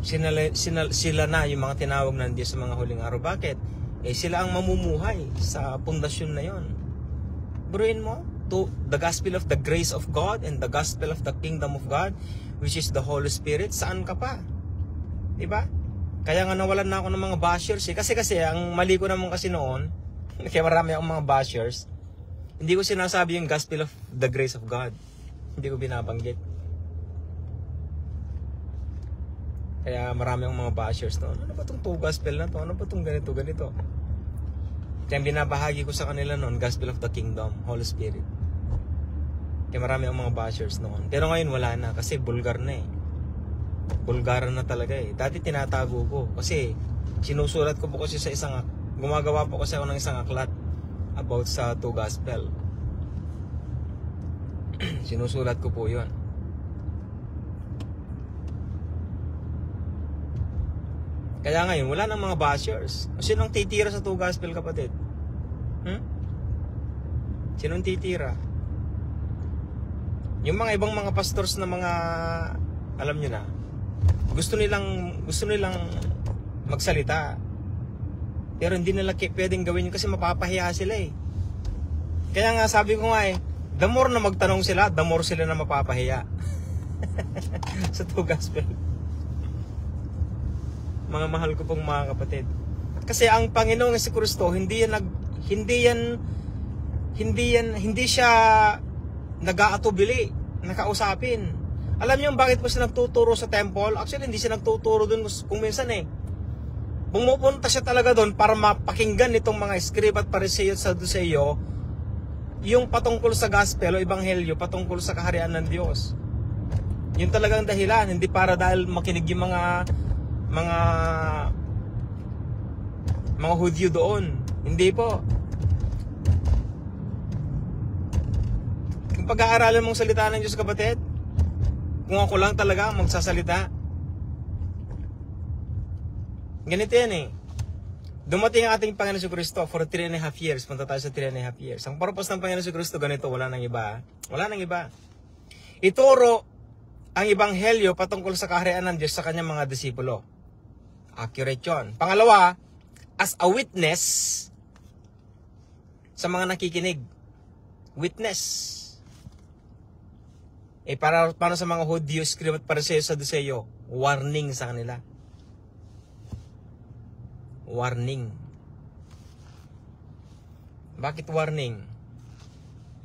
[SPEAKER 1] Sila na yung mga tinawag ng Diyos sa mga huling araw. Bakit? Sila ang mamumuhay sa pundasyon na yon. Buruin mo, to the gospel of the grace of God and the gospel of the kingdom of God, which is the Holy Spirit, saan ka pa? Diba? Kaya nga nawalan na ako ng mga bashers eh. Kasi ang mali ko naman kasi noon, kaya marami akong mga bashers, hindi ko sinasabi yung gospel of the grace of God. Hindi ko binabanggit. Kaya marami akong mga bashers noon. Ano ba itong two gospel na to? Ano ba itong ganito? Kaya binabahagi ko sa kanila noon, gospel of the kingdom, Holy Spirit. Kaya marami akong mga bashers noon. Pero ngayon wala na kasi bulgar na eh. Bulgaran na talaga eh. Dati tinatago ko kasi sinusulat ko po kasi sa gumagawa po kasi ako ng isang aklat about sa two gospel. Sinusulat ko po yun. Kaya ngayon, wala nang mga bashers. Sinong titira sa two gospel, kapatid? Sinong titira? Yung mga ibang mga pastors na mga, alam nyo na, gusto nilang magsalita. Pero hindi nila pwedeng gawin yun kasi mapapahiya sila eh. Kaya nga sabi ko nga eh, the more na magtanong sila, the more sila na mapapahiya. Sa two gospel. Mga mahal ko pong mga kapatid. Kasi ang Panginoong Jesucristo, hindi siya nag-aatubili, nakausapin. Alam niyo bakit po siya nagtuturo sa temple? Actually, hindi siya nagtuturo doon kung minsan eh. Pumupunta siya talaga doon para mapakinggan nitong mga scribe at pariseo at saduceo yung patungkol sa gospel o ebanghelyo, patungkol sa kaharian ng Diyos. Yun talagang dahilan, hindi para dahil makinig yung mga Hudyo doon. Hindi po. Kung pag-aaralan mong salita ng Diyos, kapatid, Kung ako lang talaga ang magsasalita. Ganito yan eh. Dumating ang ating Panginoon Jesucristo for 3.5 years. Punta tayo sa 3.5 years. Ang purpose ng Panginoon Jesucristo ganito, wala nang iba. Wala nang iba. Ituro ang ebanghelyo patungkol sa kaharian ng Diyos sa kanyang mga disipulo. Accurate yun. Pangalawa, as a witness sa mga nakikinig. Witness. Para sa mga Hudyo, Scribe at Pariseo, Saduceo, warning sa kanila. Warning. Bakit warning?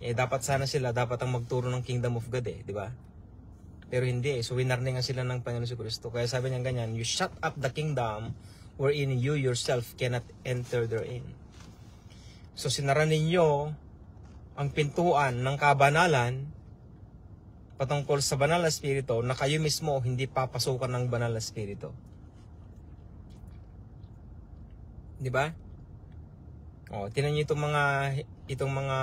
[SPEAKER 1] Dapat sana sila, dapat ang magturo ng Kingdom of God di ba? Pero hindi so winarningan sila ng Panginoon Jesucristo. Kaya sabi niya ganyan, you shut up the kingdom wherein you yourself cannot enter therein. So sinara ninyo ang pintuan ng kabanalan patungkol sa banal na spirito na kayo mismo hindi papasukan ng banal na spirito. Di ba? Tingnan niyo itong mga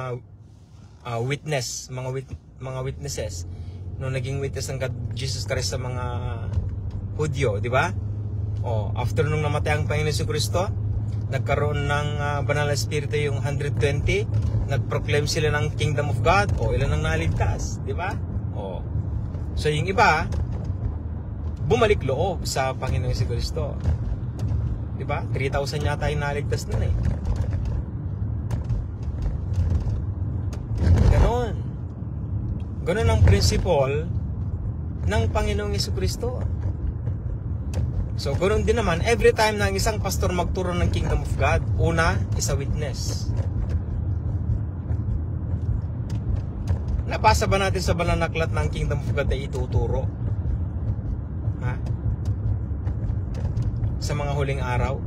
[SPEAKER 1] witness, mga witnesses no naging witness ng God, Jesus Christ sa mga Hudyo, di ba? After nung namatay ang Panginoon Jesucristo, nagkaroon ng banal na spirito yung 120, nagproclaim sila ng Kingdom of God, ilan ang naligtas, di ba? So yung iba bumalik loob sa Panginoon Jesucristo. Di ba? 3,000 yata yung naligtas nun Ganon ang principle ng Panginoong Jesucristo. So, ganon din naman, every time na isang pastor magturo ng Kingdom of God, una, is a witness. Nabasa ba natin sa banal na aklat ng Kingdom of God na ituturo? Sa mga huling araw?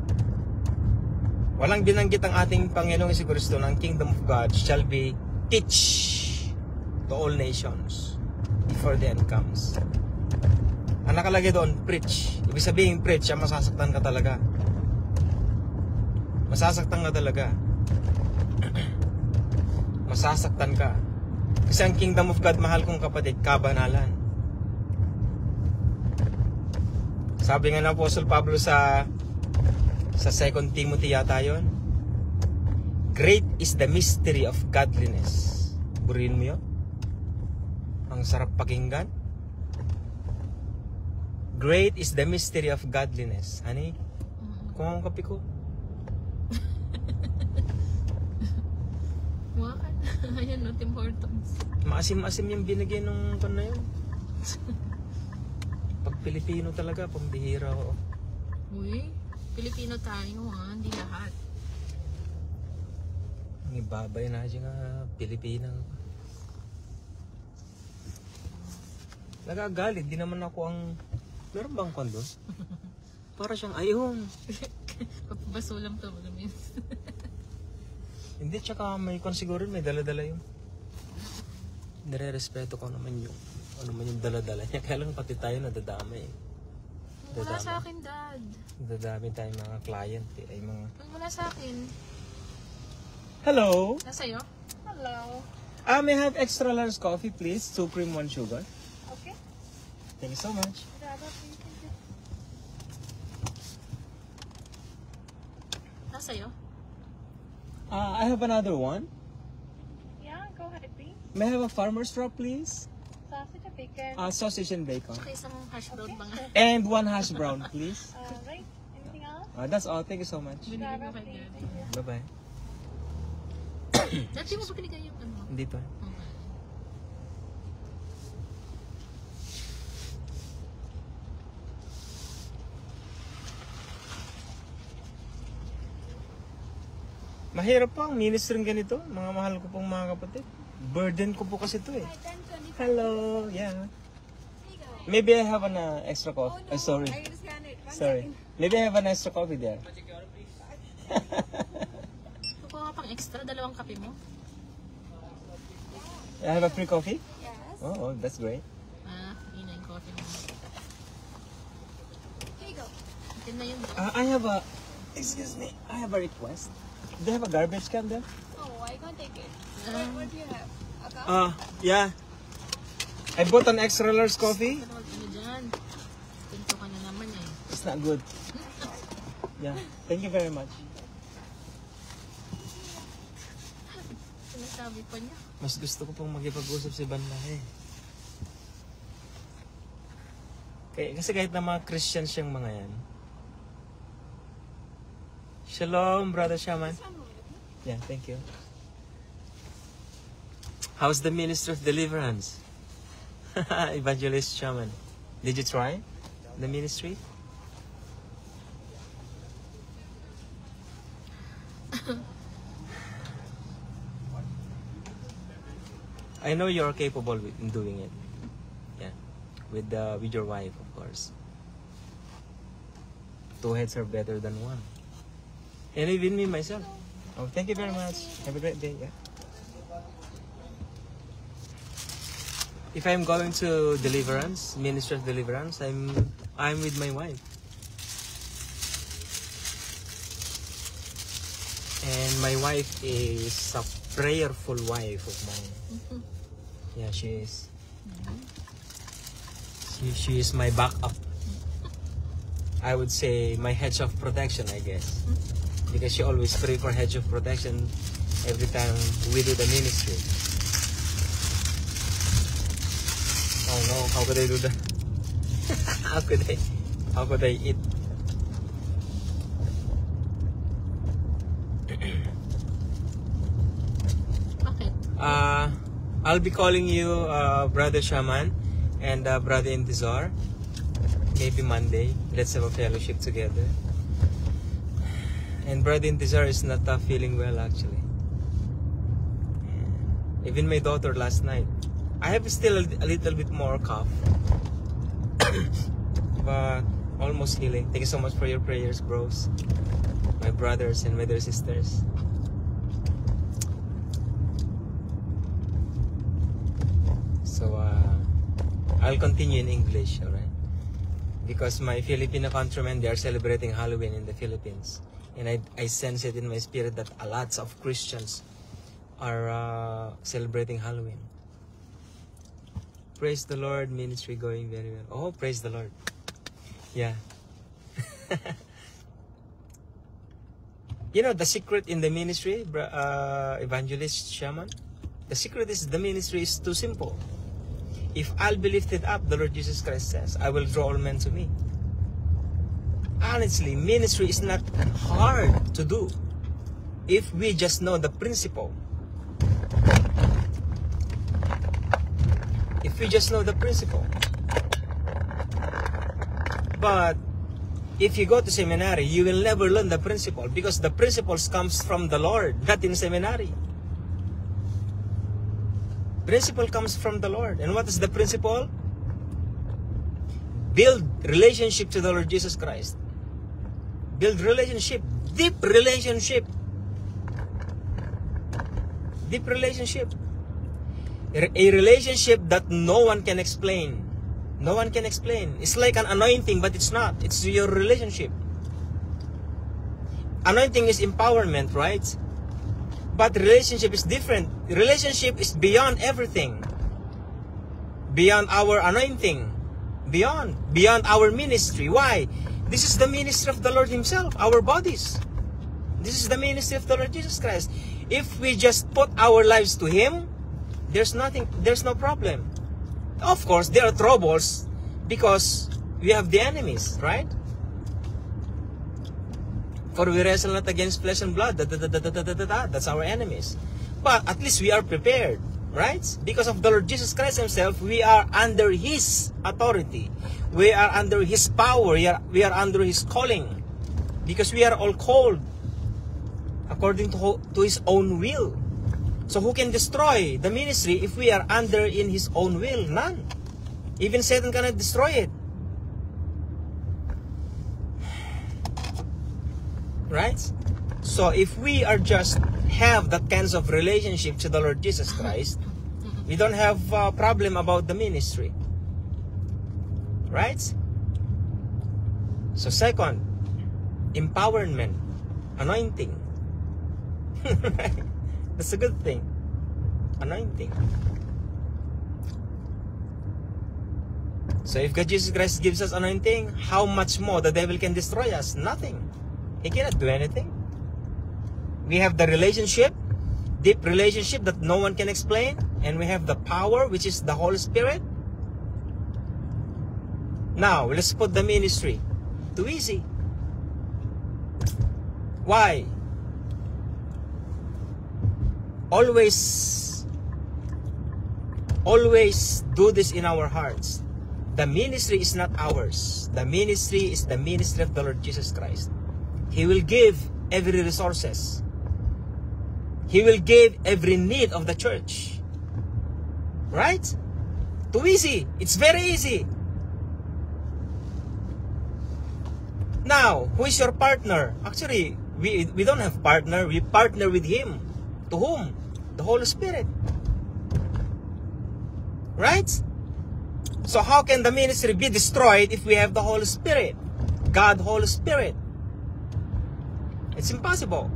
[SPEAKER 1] Walang binanggit ang ating Panginoong Jesucristo ng Kingdom of God shall be teach to all nations before the end comes. Ang nakalagay doon, preach. Ibig sabihin, preach, masasaktan ka talaga. Masasaktan ka talaga. Masasaktan ka. Kasi ang Kingdom of God, mahal kong kapatid, kabanalan. Sabi nga ng Apostle Pablo sa 2 Timothy yata yun, great is the mystery of godliness. Buriin mo yun? Ang sarap pakinggan. Great is the mystery of godliness. Honey, kung ang kape ko.
[SPEAKER 2] Ayan, not important.
[SPEAKER 1] Maasim-asim yung binigay nung na yun. Pag Pilipino talaga, pambihira ko.
[SPEAKER 2] Uy, Pilipino tayo hindi lahat.
[SPEAKER 1] Ang ibabay na siya nga, Pilipina. Nagagalit, di naman ako ang... Meron bang kwan doon? Para siyang ayun.
[SPEAKER 2] Baso lang to.
[SPEAKER 1] Hindi, tsaka may kwan siguro, may dala-dala yung... Nire-respeto ko naman yung... Ano man yung dala-dala niya. Kaya lang pati tayo nadadamay.
[SPEAKER 2] Wala sa akin, Dad.
[SPEAKER 1] Nadadami tayong mga client ay mga...
[SPEAKER 2] Wala sa akin.
[SPEAKER 1] Hello!
[SPEAKER 2] Nasa'yo?
[SPEAKER 3] Hello.
[SPEAKER 1] May I have extra large coffee please? 2 cream, 1 sugar.
[SPEAKER 3] Okay.
[SPEAKER 1] Thank you so much.
[SPEAKER 2] Nasa'yo?
[SPEAKER 1] I have another one.
[SPEAKER 3] Yeah, go ahead, please.
[SPEAKER 1] May I have a farmer's straw please?
[SPEAKER 3] Sausage or bacon?
[SPEAKER 1] Sausage and bacon.
[SPEAKER 2] Tsaka isang hash brown ba nga?
[SPEAKER 1] And 1 hash brown please.
[SPEAKER 3] Right. Anything else?
[SPEAKER 1] That's all. Thank you so much.
[SPEAKER 2] Binili mo kay Dad.
[SPEAKER 1] Bye-bye.
[SPEAKER 2] Dati mo ba binigay yung ano?
[SPEAKER 1] Dito.
[SPEAKER 2] Okay.
[SPEAKER 1] Mahirap po ang ministering ganito. Mga mahal ko pong mga kapatid. Burden ko po kasi ito eh. Hello. Yeah. Maybe I have an extra coffee. Sorry. Sorry. Maybe I have an extra coffee there.
[SPEAKER 2] Kukuha ka pang extra, 2 kape mo?
[SPEAKER 1] I have a free coffee? Yes. Oh, that's great.
[SPEAKER 2] Yun na yung coffee mo.
[SPEAKER 5] Here you go.
[SPEAKER 2] Atin na yun.
[SPEAKER 1] I have a... Excuse me. I have a request. Do you have a garbage can there?
[SPEAKER 5] Oh, I can't take it. What do you have? A cup?
[SPEAKER 1] Yeah. I bought an extra large coffee.
[SPEAKER 2] Ano dyan? Pinto ka na naman eh.
[SPEAKER 1] It's not good. Yeah. Thank you very much.
[SPEAKER 2] Sinasabi pa niya.
[SPEAKER 1] Mas gusto ko pong makipag-usap si Banda eh. Kasi kahit na mga Christian siyang mga yan. Shalom, Brother Shaman. Yeah, thank you. How's the ministry of deliverance? Evangelist Shaman. Did you try the ministry? I know you're capable in doing it. Yeah, with your wife, of course. 2 heads are better than 1. And even me myself. Oh, thank you very much. Have a great day. Yeah. If I'm going to deliverance, ministry of deliverance, I'm with my wife. And my wife is a prayerful wife of mine. Yeah, she is. She is my backup. I would say my hedge of protection, I guess. Because she always pray for hedge of protection every time we do the ministry. Oh no, how could I do that? How could I eat?
[SPEAKER 2] Bakit?
[SPEAKER 1] I'll be calling you Brother Shaman and Brother Intizar. Maybe Monday. Let's have a fellowship together. And Brother Intizar is not feeling well actually. Even my daughter last night. I have still a little bit more cough. But almost healing. Thank you so much for your prayers, bros. My brothers and my dear sisters. So I'll continue in English, alright? Because my Filipino countrymen, they are celebrating Halloween in the Philippines. And I sense it in my spirit that a lot of Christians are celebrating Halloween. Praise the Lord, ministry going very well. Oh, praise the Lord. Yeah. You know, the secret in the ministry, Evangelist Shaman, the secret is the ministry is too simple. If I'll be lifted up, the Lord Jesus Christ says, I will draw all men to me. Honestly, ministry is not hard to do if we just know the principle. If we just know the principle. But if you go to seminary, you will never learn the principle because the principles comes from the Lord, not in seminary. Principle comes from the Lord. And what is the principle? Build relationship to the Lord Jesus Christ. Build relationship. Deep relationship. Deep relationship. A relationship that no one can explain. No one can explain. It's like an anointing, but it's not. It's your relationship. Anointing is empowerment, right? But relationship is different. Relationship is beyond everything. Beyond our anointing. Beyond our ministry. Why? This is the ministry of the Lord Himself, our bodies. This is the ministry of the Lord Jesus Christ. If we just put our lives to Him, there's no problem. Of course, there are troubles because we have the enemies, right? For we wrestle not against flesh and blood. That's our enemies. But at least we are prepared, right? Because of the Lord Jesus Christ Himself, we are under His authority. We are under His power. We are under His calling. Because we are all called according to His own will. So who can destroy the ministry if we are under in His own will? None. Even Satan cannot destroy it. Right? So if we are just have that kinds of relationship to the Lord Jesus Christ, we don't have a problem about the ministry. Right? So second, empowerment, anointing. That's a good thing. Anointing. So if God Jesus Christ gives us anointing, how much more the devil can destroy us? Nothing. He cannot do anything. We have the relationship, deep relationship that no one can explain, and we have the power, which is the Holy Spirit. Now, let's put the ministry. Too easy. Why? Always do this in our hearts. The ministry is not ours. The ministry is the ministry of the Lord Jesus Christ. He will give every resources. He will give every need of the church. Right? Too easy. It's very easy. Now, who is your partner? Actually, we don't have partner. We partner with Him. To whom? The Holy Spirit. Right? So how can the ministry be destroyed if we have the Holy Spirit? God, Holy Spirit. It's impossible.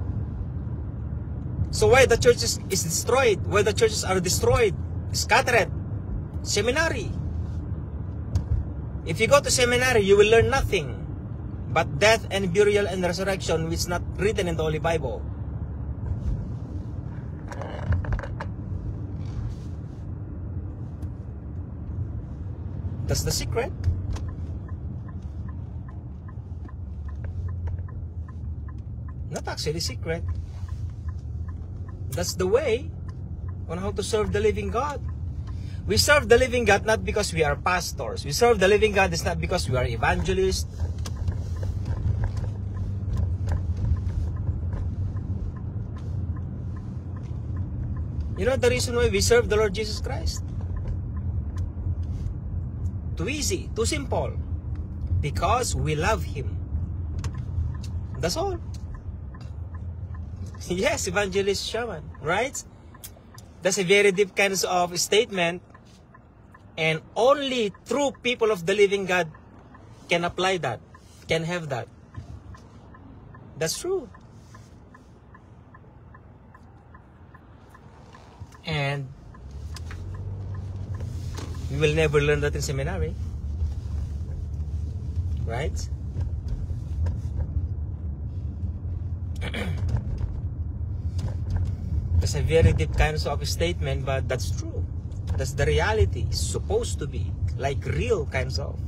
[SPEAKER 1] So why the church is destroyed? Why the churches are destroyed? Scattered. Seminary. If you go to seminary, you will learn nothing but death and burial and resurrection, which is not written in the Holy Bible. That's the secret. Not actually secret. That's the way on how to serve the living God. We serve the living God not because we are pastors. We serve the living God is not because we are evangelists. You know the reason why we serve the Lord Jesus Christ? Too easy, too simple. Because we love Him. That's all. Yes, Evangelist Shaman, right? That's a very deep kind of statement. And only true people of the living God can apply that, can have that. That's true. And we will never learn that in seminary. Right? That's a very deep kind of statement, but that's true. That's the reality. It's supposed to be. Like real kinds of.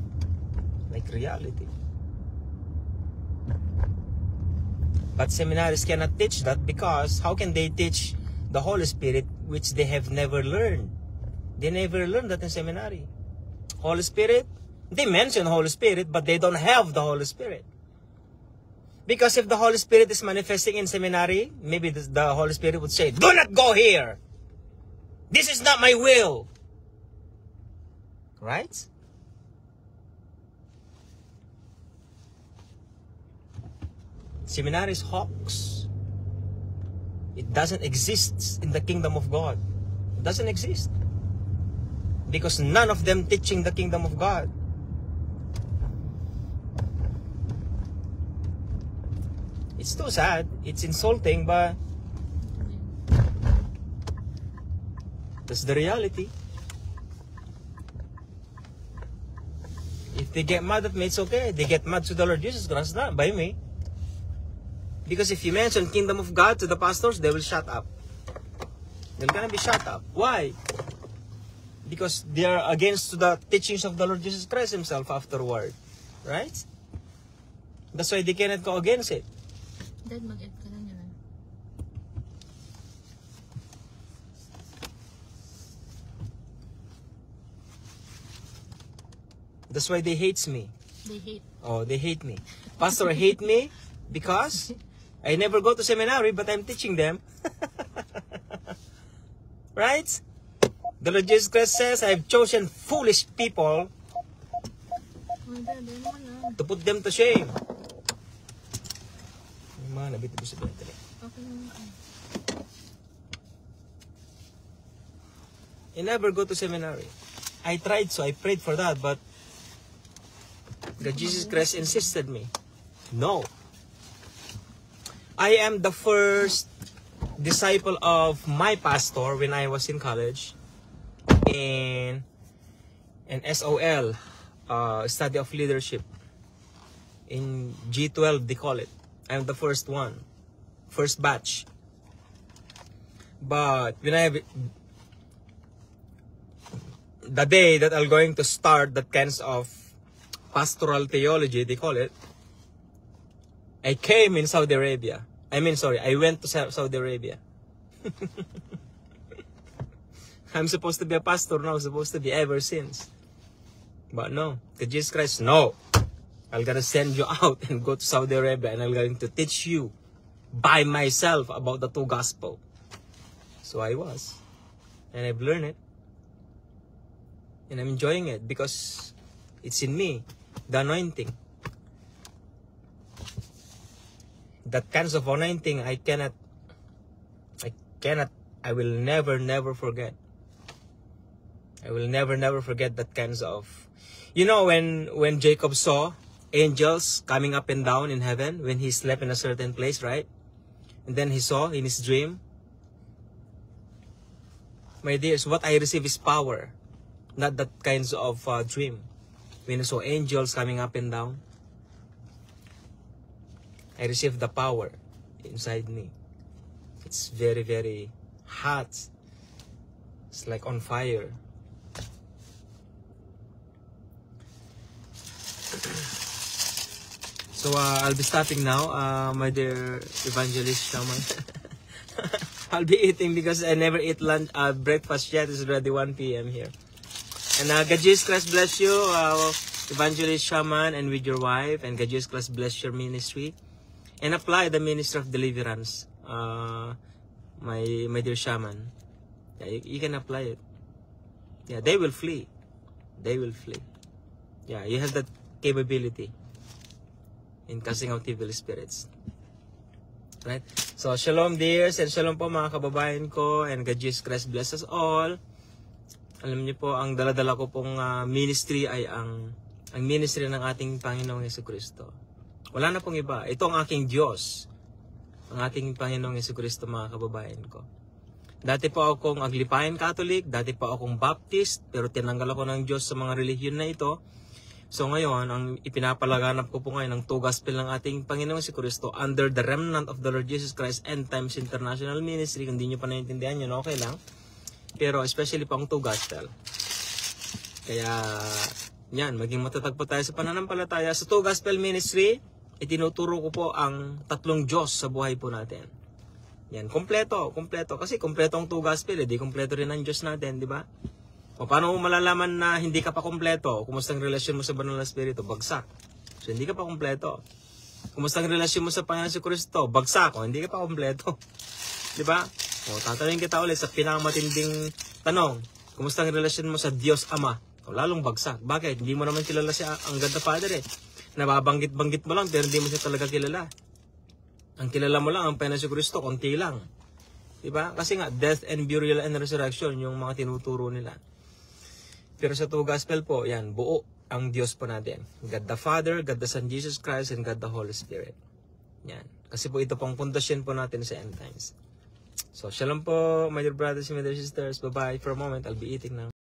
[SPEAKER 1] Like reality. But seminaries cannot teach that because how can they teach the Holy Spirit which they have never learned? They never learned that in seminary. Holy Spirit, they mention Holy Spirit, but they don't have the Holy Spirit. Because if the Holy Spirit is manifesting in seminary, maybe the Holy Spirit would say, do not go here. This is not my will. Right? Seminary is hoax. It doesn't exist in the kingdom of God. It doesn't exist. Because none of them teaching the kingdom of God. It's too sad. It's insulting, but that's the reality. If they get mad at me, it's okay. They get mad to the Lord Jesus Christ, not by me. Because if you mention kingdom of God to the pastors, they will shut up. They're gonna be shut up. Why? Because they are against the teachings of the Lord Jesus Christ Himself afterward. Right? That's why they cannot go against it.
[SPEAKER 2] Dad, mag-add ka lang yan.
[SPEAKER 1] That's why they hate me.
[SPEAKER 2] They hate.
[SPEAKER 1] Oh, they hate me. Pastor hate me because I never go to seminary, but I'm teaching them. Right? The Lord Jesus Christ says, I've chosen foolish people
[SPEAKER 2] Oh, Dad, ano naman na?
[SPEAKER 1] to put them to shame. Nabito ko sa bentali.
[SPEAKER 2] Okay naman ka.
[SPEAKER 1] I never go to seminary. I tried, so I prayed for that, but God Jesus Christ insisted me. No. I am the first disciple of my pastor when I was in college in SOL, study of leadership. In G12, they call it. I'm the first one. First batch. But when the day that I'm going to start that kinds of pastoral theology, they call it, I came in Saudi Arabia. I went to Saudi Arabia. I'm supposed to be a pastor now, supposed to be ever since. But no, to Jesus Christ, no. I'm gonna send you out and go to Saudi Arabia and I'm going to teach you by myself about the two gospel. So I was. And I've learned it. And I'm enjoying it because it's in me, the anointing. That kinds of anointing I will never forget. I will never forget that kinds of, you know, when Jacob saw angels coming up and down in heaven when he slept in a certain place, right? And then he saw in his dream, my dears, what I receive is power, not that kinds of dream. When I saw angels coming up and down, I received the power inside me. It's very, very hot. It's like on fire. So I'll be stopping now, my dear evangelist shaman. I'll be eating because I never eat lunch, breakfast yet. It's already 1 p.m. here. And God Jesus Christ bless you, evangelist shaman, and with your wife. And God Jesus Christ bless your ministry. And apply the ministry of deliverance, my dear shaman. Yeah, you can apply it. Yeah, they will flee. They will flee. Yeah, you have that capability in casting out evil spirits. Right? So, shalom dears, and shalom po mga kababayan ko, and God Jesus Christ bless us all. Alam niyo po, ang daladala ko pong ministry ay ang ministry ng ating Panginoong Jesucristo. Wala na pong iba. Ito ang aking Diyos. Ang ating Panginoong Jesucristo, mga kababayan ko. Dati po akong Aglipayan Catholic, dati po akong Baptist, pero tinanggal ako ng Diyos sa mga relihiyon na ito. So ngayon, ang ipinapalaganap ko po ngayon ang two gospel ng ating Panginoong Jesucristo under the remnant of the Lord Jesus Christ End Times International Ministry. Kung di nyo pa naiintindihan yun, okay lang. Pero especially po ang two gospel. Kaya, yan, maging matatag po tayo sa pananampalataya. Sa two gospel ministry, itinuturo ko po ang tatlong Diyos sa buhay po natin. Yan, kompleto. Kasi kompleto ang two gospel, di kompleto rin ang Diyos natin, di ba? O paano mo malalaman na hindi ka pa kompleto? Kumusta ang relasyon mo sa Banal na Espiritu? Bagsak. So, hindi ka pa kompleto. Kumusta ang relasyon mo sa Panginoon Jesucristo? Bagsak. O, hindi ka pa kompleto. Di ba? O, tatanungin kita ulit sa pinakamatinding tanong. Kumusta ang relasyon mo sa Diyos Ama? O, lalong bagsak. Bakit? Hindi mo naman kilala siya ang God the Father eh. Nababanggit-banggit mo lang pero hindi mo siya talaga kilala. Ang kilala mo lang ang Panginoon Jesucristo, konti lang. Diba? Kasi nga, death and burial and resurrection yung mga tinuturo nila. Pero sa two gospel po, yan, buo ang Diyos po natin. God the Father, God the Son, Jesus Christ, and God the Holy Spirit. Yan. Kasi po ito pong pundasyon po natin sa end times. So, shalom po, my dear brothers and my dear sisters. Bye-bye. For a moment, I'll be eating now.